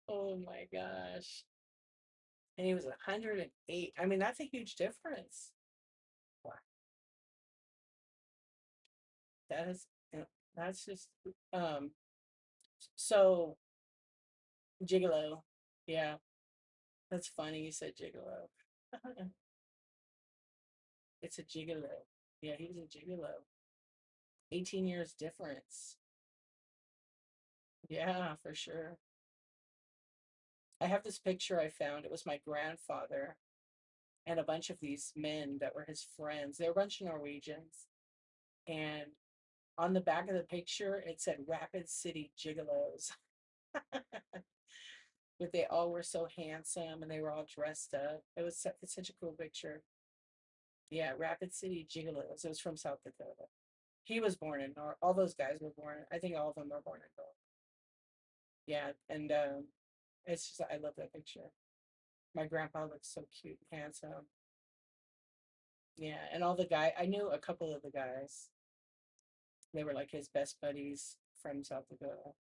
Oh my gosh. And he was 108. I mean, that's a huge difference. Wow. That is, that's just, um, so gigolo. Yeah, that's funny. You said gigolo. It's a gigolo. Yeah, he's a gigolo. 18 years difference. Yeah, for sure. I have this picture I found. It was my grandfather and a bunch of these men that were his friends. They were a bunch of Norwegians. And on the back of the picture, it said Rapid City Gigolos. But they all were so handsome and they were all dressed up. It's such a cool picture. Yeah, Rapid City Gigolos. It was from South Dakota. He was born in North. All those guys were born. I think all of them were born in North. Yeah, and it's just I love that picture. My grandpa looks so cute and handsome. Yeah, and all the guy I knew a couple of the guys. They were like his best buddies from South Dakota.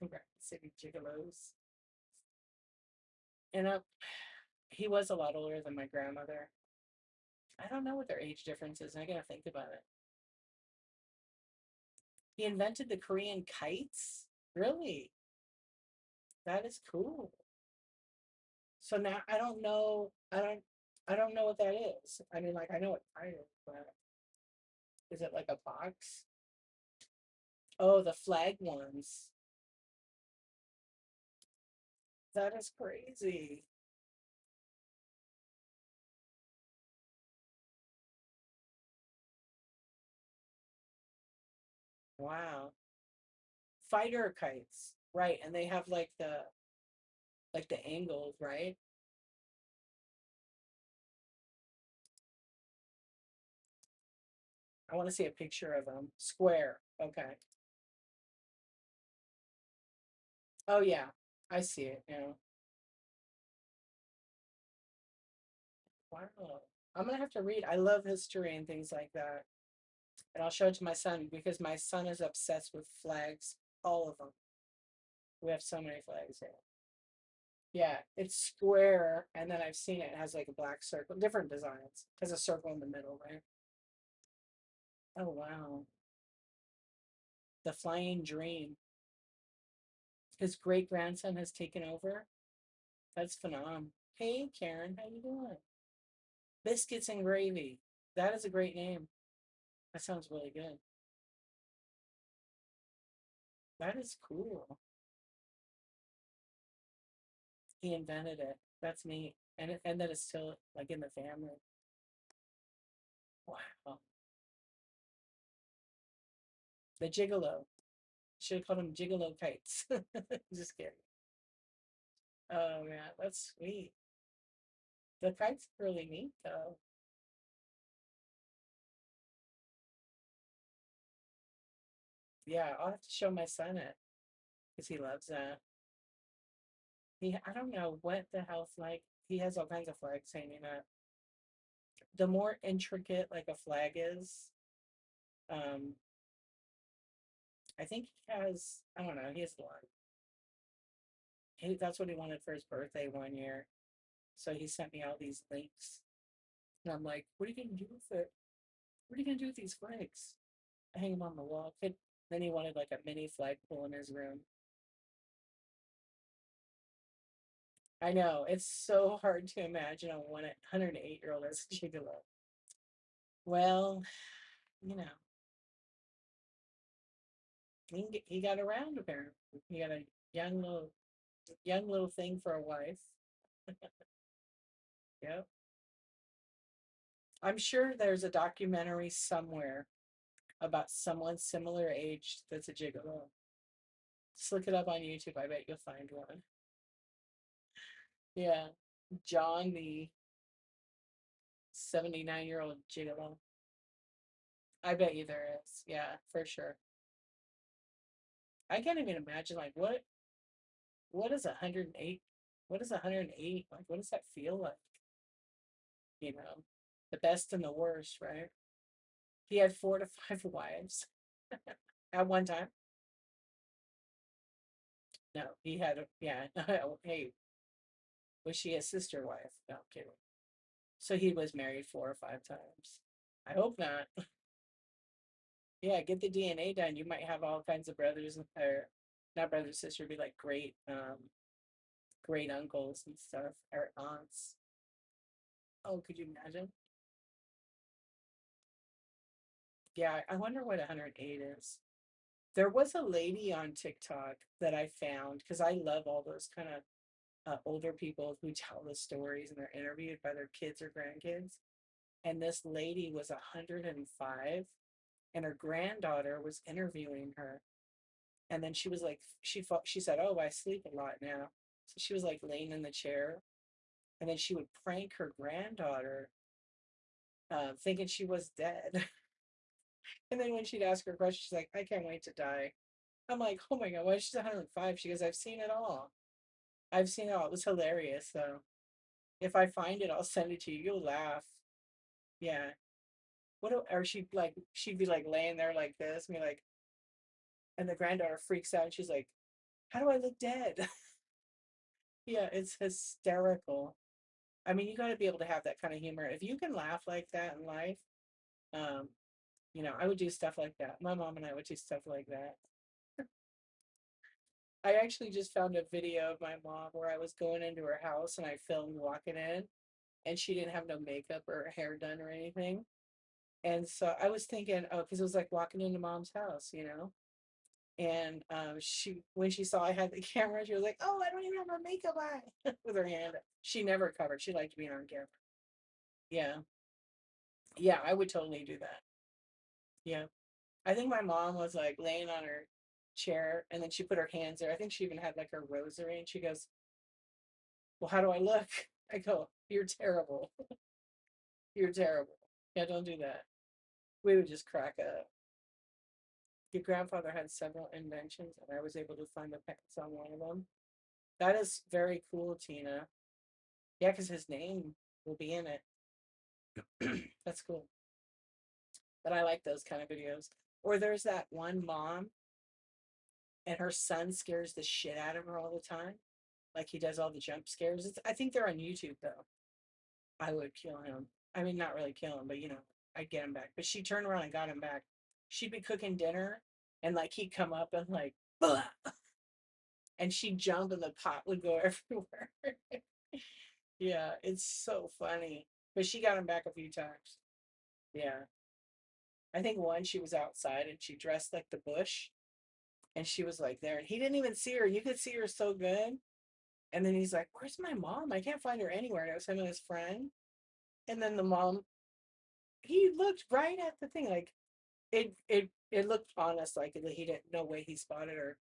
Rapid City Gigolos. And he was a lot older than my grandmother. I don't know what their age difference is. I gotta think about it. He invented the Korean kites. Really? That is cool. So now I don't know. I don't know what that is. I mean, like I know what kite is, but is it like a box? Oh, the flag ones. That is crazy. Wow. Fighter kites. Right, and they have like the angles, right? I want to see a picture of them. Square. Okay. Oh yeah. I see it now. Wow. I'm gonna have to read. I love history and things like that. And I'll show it to my son because my son is obsessed with flags, all of them. We have so many flags here. Yeah, it's square, and then I've seen it, it has like a black circle, different designs. It has a circle in the middle, right? Oh wow. The Flying Dream. His great grandson has taken over. That's phenomenal. Hey Karen, how you doing? Biscuits and Gravy. That is a great name. That sounds really good. That is cool. He invented it. That's neat. And that it's still like in the family. Wow. The Gigolo. Should have called him Gigolo Kites. Just kidding. Oh yeah, that's sweet. The kite's really neat though. Yeah, I'll have to show my son it because he loves that. I don't know what the hell flag. He has all kinds of flags hanging up. The more intricate like a flag is, um, I think he has. I don't know. He has a lot. That's what he wanted for his birthday one year. So he sent me all these links, and I'm like, "What are you gonna do with it? What are you gonna do with these flags?" I hang them on the wall. Then he wanted like a mini flagpole in his room. I know it's so hard to imagine a 108-year-old as a gigolo. Well, you know, he got around apparently. He got a young little young little thing for a wife. Yep. I'm sure there's a documentary somewhere about someone similar age that's a gigolo. Just look it up on YouTube. I bet you'll find one. Yeah. John, the 79-year-old gigolo. I bet you there is. Yeah, for sure. I can't even imagine like what is 108? What is 108? Like what does that feel like? You know, the best and the worst, right? He had 4 to 5 wives at one time. No, he had yeah. Hey, was she a sister wife? No, I'm kidding. So he was married 4 or 5 times. I hope not. Yeah, get the DNA done. You might have all kinds of brothers or not brothers, sister, be like great uncles and stuff or aunts. Oh, could you imagine? Yeah, I wonder what 108 is. There was a lady on TikTok that I found because I love all those kind of older people who tell the stories and they're interviewed by their kids or grandkids. And this lady was 105 and her granddaughter was interviewing her. And then she was like, she said, "Oh, I sleep a lot now." So she was like laying in the chair, and then she would prank her granddaughter, thinking she was dead. And then when she'd ask her a question, she's like, "I can't wait to die." I'm like, "Oh my God, why she's 105?" She goes, "I've seen it all. I've seen it all." It was hilarious. So if I find it, I'll send it to you. You'll laugh. Yeah. Or she'd be like laying there like this, and be like, and the granddaughter freaks out. And she's like, "How do I look dead?" Yeah, it's hysterical. I mean, you got to be able to have that kind of humor. If you can laugh like that in life, um, I would do stuff like that. My mom and I would do stuff like that. I actually just found a video of my mom where I was going into her house and I filmed walking in, and she didn't have no makeup or hair done or anything. And so I was thinking, oh, because it was like walking into mom's house. And when she saw I had the camera, she was like, "Oh, I don't even have her makeup on," with her hand. She never covered. She liked being on camera. Yeah, yeah, I would totally do that. Yeah, I think my mom was like laying on her chair, and then she put her hands there. I think she even had like her rosary, and she goes, "Well, how do I look?" I go, "You're terrible. You're terrible. Yeah, don't do that." We would just crack up. Your grandfather had several inventions, and I was able to find the patents on one of them. That is very cool, Tina. Yeah, because his name will be in it. That's cool. But I like those kind of videos. Or there's that one mom, and her son scares the shit out of her all the time. Like he does all the jump scares. I think they're on YouTube though. I would kill him. I mean, not really kill him, but I'd get him back. But she turned around and got him back. She'd be cooking dinner, and like he'd come up and like, "Blah," and she'd jump, and the pot would go everywhere. Yeah, it's so funny. But she got him back a few times. Yeah. I think one she was outside and she dressed like the bush, and she was like there, and he didn't even see her. You could see her so good. And then he's like, "Where's my mom? I can't find her anywhere." And it was him and his friend. And then the mom, he looked right at the thing, like it looked honest, like he didn't, no way he spotted her.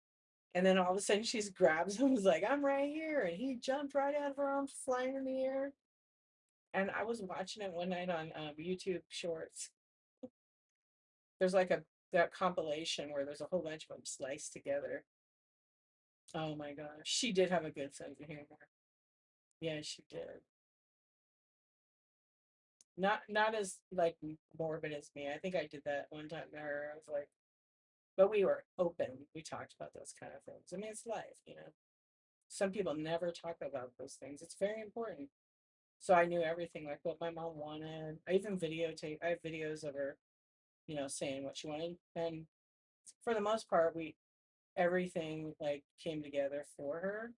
And then all of a sudden she grabs him, was like, "I'm right here," and he jumped right out of her arms, flying in the air. And I was watching it one night on YouTube Shorts. There's like that compilation where there's a whole bunch of them sliced together. Oh my gosh, she did have a good sense of humor. Yeah, she did. Not as like morbid as me. I think I did that one time to her. I was like, but we were open. We talked about those kind of things. I mean, it's life. Some people never talk about those things. It's very important. So I knew everything, like what my mom wanted. I even videotape. I have videos of her, saying what she wanted. And for the most part, we everything like came together for her.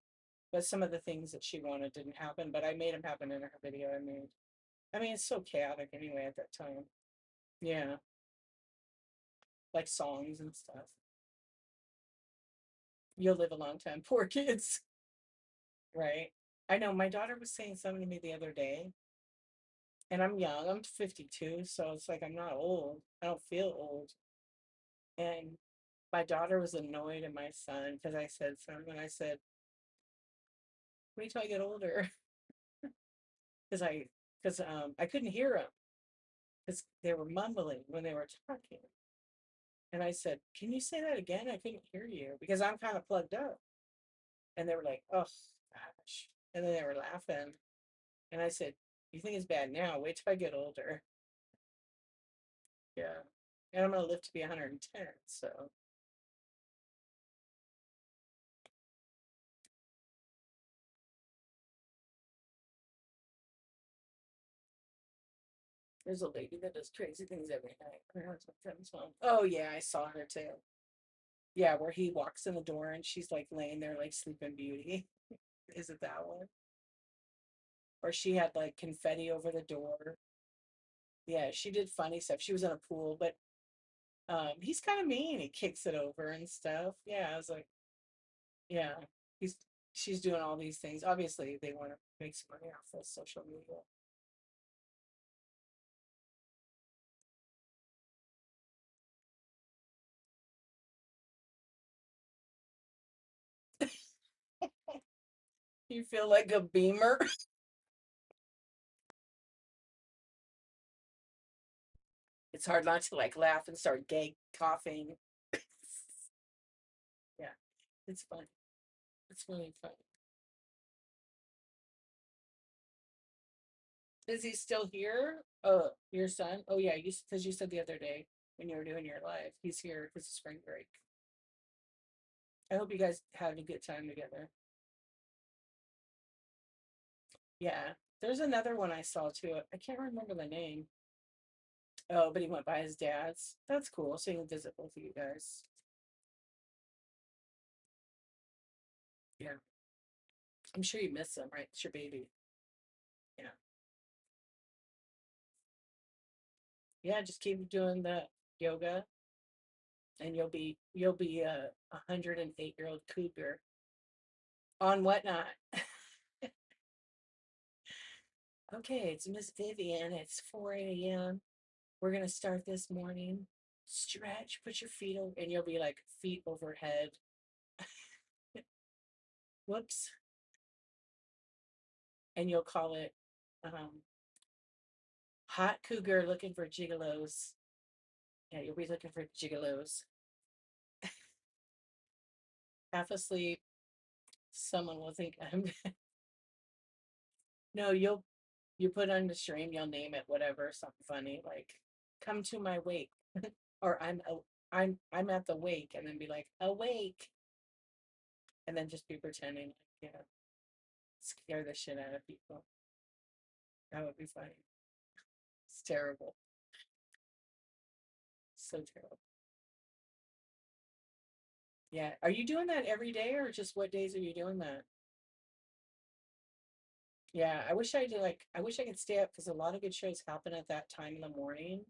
But some of the things that she wanted didn't happen. But I made them happen in her video I made. I mean, it's so chaotic anyway at that time. Yeah, like songs and stuff. You'll live a long time. Poor kids, right? I know my daughter was saying something to me the other day, and I'm young. I'm 52, so it's like I'm not old. I don't feel old. And my daughter was annoyed at my son because I said something. I said, "Wait till I get older," because I couldn't hear them because they were mumbling when they were talking. And I said, "Can you say that again? I couldn't hear you because I'm kind of plugged up." And they were like, "Oh gosh," and then they were laughing. And I said, "You think it's bad now? Wait till I get older." Yeah. And I'm gonna live to be 110. So there's a lady that does crazy things every night. Her husband comes home. Oh yeah, I saw her too. Yeah, where he walks in the door and she's like laying there like Sleeping Beauty. Is it that one? Or she had like confetti over the door. Yeah, she did funny stuff. She was in a pool, but He's kind of mean. He kicks it over and stuff. Yeah, I was like, yeah, he's she's doing all these things. Obviously, they want to make some money off of social media. You feel like a beamer. It's hard not to like laugh and start gay coughing. Yeah, it's fun. It's really fun. Is he still here? Your son? Oh yeah, you because you said the other day when you were doing your live, he's here because of spring break. I hope you guys had a good time together. Yeah, there's another one I saw too. I can't remember the name. Oh, but he went by his dad's. That's cool. So you can visit both of you guys. Yeah, I'm sure you miss them, right? It's your baby. Yeah, yeah. Just keep doing the yoga, and you'll be a 108-year-old cougar on whatnot. Okay, it's Miss Vivian. It's 4 a.m. We're gonna start this morning. Stretch, put your feet over, and you'll be like feet overhead. Whoops. And you'll call it hot cougar looking for gigolos. Yeah, you'll be looking for gigolos. Half asleep, someone will think I'm no, you put on the stream, you'll name it whatever, something funny, like come to my wake. Or I'm at the wake and then be like, awake. And then just be pretending like, scare the shit out of people. That would be funny. It's terrible. So terrible. Yeah. Are you doing that every day or just what days are you doing that? Yeah, I wish I could stay up because a lot of good shows happen at that time in the morning.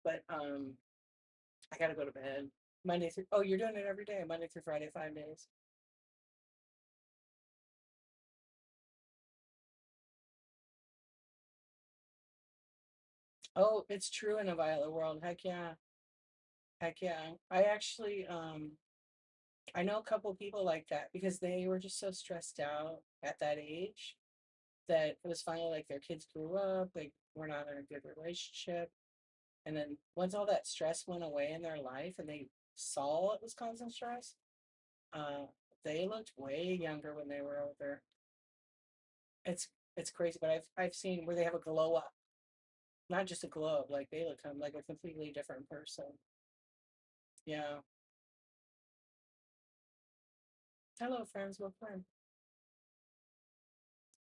But I gotta go to bed. Monday through oh, you're doing it every day, Monday through Friday, 5 days. Oh, it's true in a Violet world. Heck yeah. Heck yeah. I know a couple people like that because they were just so stressed out at that age that it was finally like their kids grew up, they were not in a good relationship. And then once all that stress went away in their life and they saw it was causing stress, uh, they looked way younger when they were older. It's it's crazy, but I've seen where they have a glow up, not just a glow up, like they become like a completely different person. Yeah. Hello, friends. Welcome.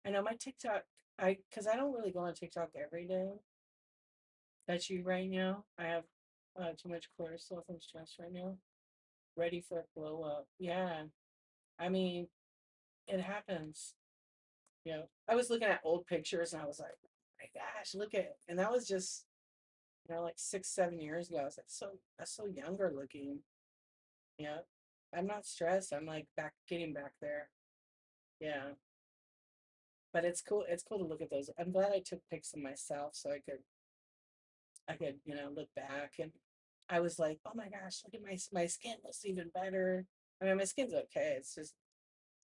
I know my TikTok. Because I don't really go on TikTok every day. That's you right now. I have too much cortisol from stress right now. Ready for a glow up. Yeah. I mean, it happens. I was looking at old pictures and I was like, oh my gosh, look at it. And that was just, like 6, 7 years ago. I was like, that's so younger looking. Yeah. I'm not stressed. I'm like getting back there. Yeah. But it's cool. It's cool to look at those. I'm glad I took pics of myself so I could, look back and I was like, oh my gosh, look at my skin looks even better. I mean, my skin's okay. It's just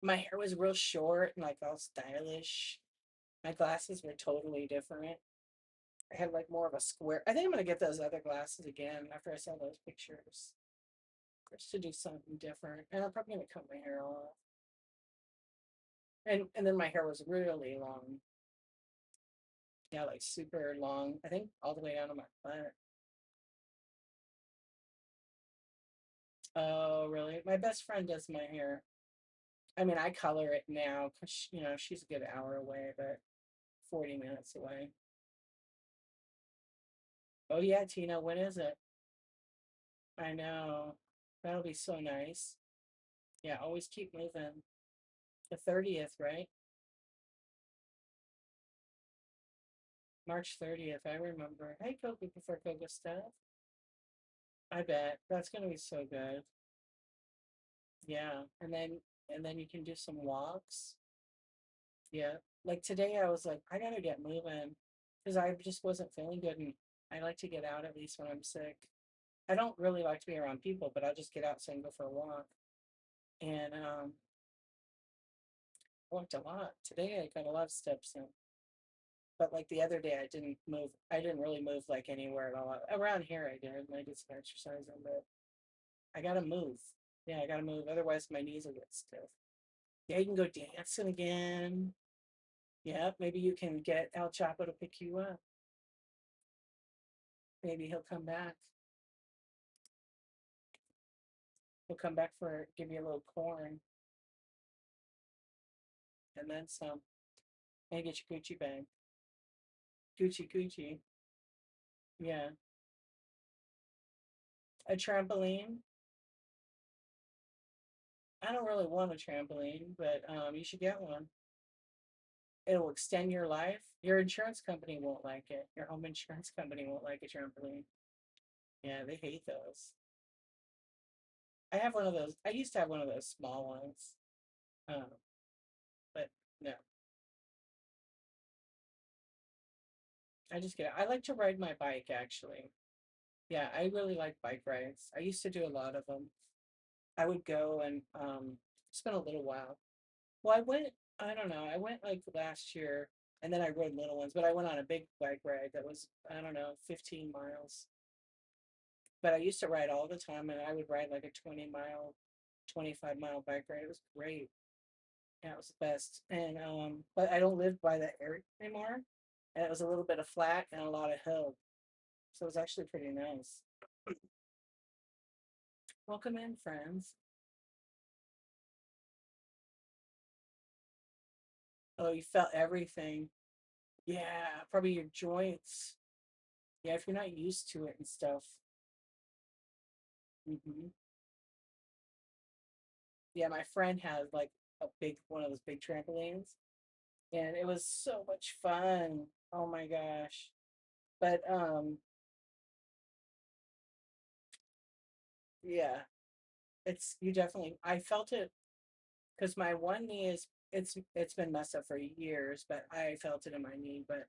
my hair was real short and like all stylish. My glasses were totally different. I had like more of a square. I think I'm gonna get those other glasses again after I saw those pictures, just to do something different. And I'm probably gonna cut my hair off. And then my hair was really long. Yeah, like super long. I think all the way down to my butt. Oh, really? My best friend does my hair. I mean, I color it now because she's a good hour away, but 40 minutes away. Oh yeah, Tina, when is it? I know. That'll be so nice. Yeah, always keep moving. The 30th, right? March 30th, I remember. Hey, Coco before Coco stuff. I bet that's gonna be so good. Yeah, and then you can do some walks. Yeah, like today I was like, I gotta get moving because I just wasn't feeling good, and I like to get out at least when I'm sick. I don't really like to be around people, but I'll just get outside and go for a walk. And I walked a lot today. I got a lot of steps in, but like the other day, I didn't move. I didn't really move like anywhere at all. Around here, I did, and I did some exercising, but I gotta move. Yeah, I gotta move. Otherwise, my knees will get stiff. Yeah, you can go dancing again. Yeah, maybe you can get El Chapo to pick you up. Maybe he'll come back. He'll come back for give you a little corn and then some. And get your Gucci bag. Gucci Gucci. Yeah. A trampoline. I don't really want a trampoline, but you should get one. It'll extend your life. Your insurance company won't like it. Your home insurance company won't like a trampoline. Yeah, they hate those. I have one of those. I used to have one of those small ones. Um, but no, I just get it. I like to ride my bike actually. Yeah, I really like bike rides. I used to do a lot of them. I would go and it's been a little while. Well, I went, I don't know, I went like last year and then I rode little ones, but I went on a big bike ride that was, I don't know, 15 miles. But I used to ride all the time and I would ride like a 20-mile, 25-mile bike ride. It was great. Yeah, it was the best. And but I don't live by that area anymore. And it was a little bit of flat and a lot of hill. So it was actually pretty nice. Welcome in, friends. Oh, you felt everything. Yeah, probably your joints. Yeah, if you're not used to it and stuff. Hmm. Yeah, my friend had like a big one of those big trampolines, and it was so much fun. Oh my gosh. But yeah, it's you definitely I felt it because my one knee is it's been messed up for years, but I felt it in my knee, but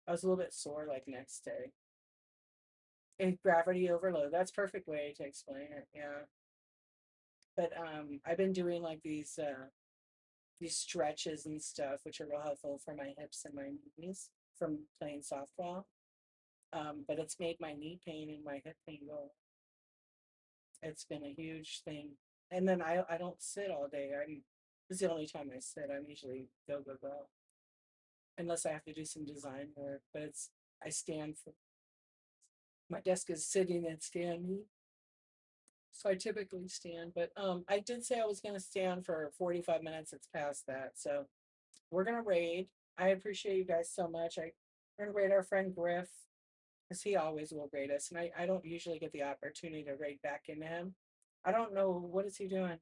I was a little bit sore like next day. And gravity overload. That's perfect way to explain it. Yeah. But I've been doing like these stretches and stuff, which are real helpful for my hips and my knees from playing softball. But it's made my knee pain and my hip pain go. It's been a huge thing. And then I don't sit all day. This is the only time I sit. I'm usually go go go, unless I have to do some design work. But it's I stand for my desk is sitting and standing, so I typically stand. But I did say I was going to stand for 45 minutes. It's past that, so we're gonna raid. I appreciate you guys so much. We're gonna raid our friend Griff because he always will raid us, and I don't usually get the opportunity to raid back into him. I don't know what is he doing.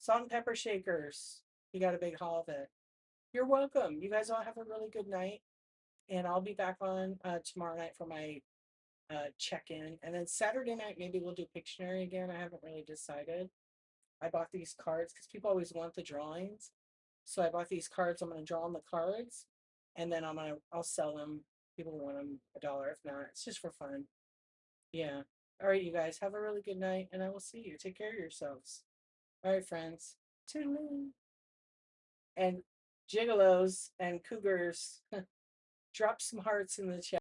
Salt and pepper shakers. He got a big haul of it. You're welcome. You guys all have a really good night, and I'll be back on tomorrow night for my check-in, and then Saturday night maybe we'll do Pictionary again. I haven't really decided. I bought these cards because people always want the drawings. So I bought these cards. I'm going to draw on the cards, and then I'll sell them. People want them $1. If not, it's just for fun. Yeah. All right, you guys have a really good night, and I will see you. Take care of yourselves. All right, friends. Toodaloo. And gigolos and cougars, drop some hearts in the chat.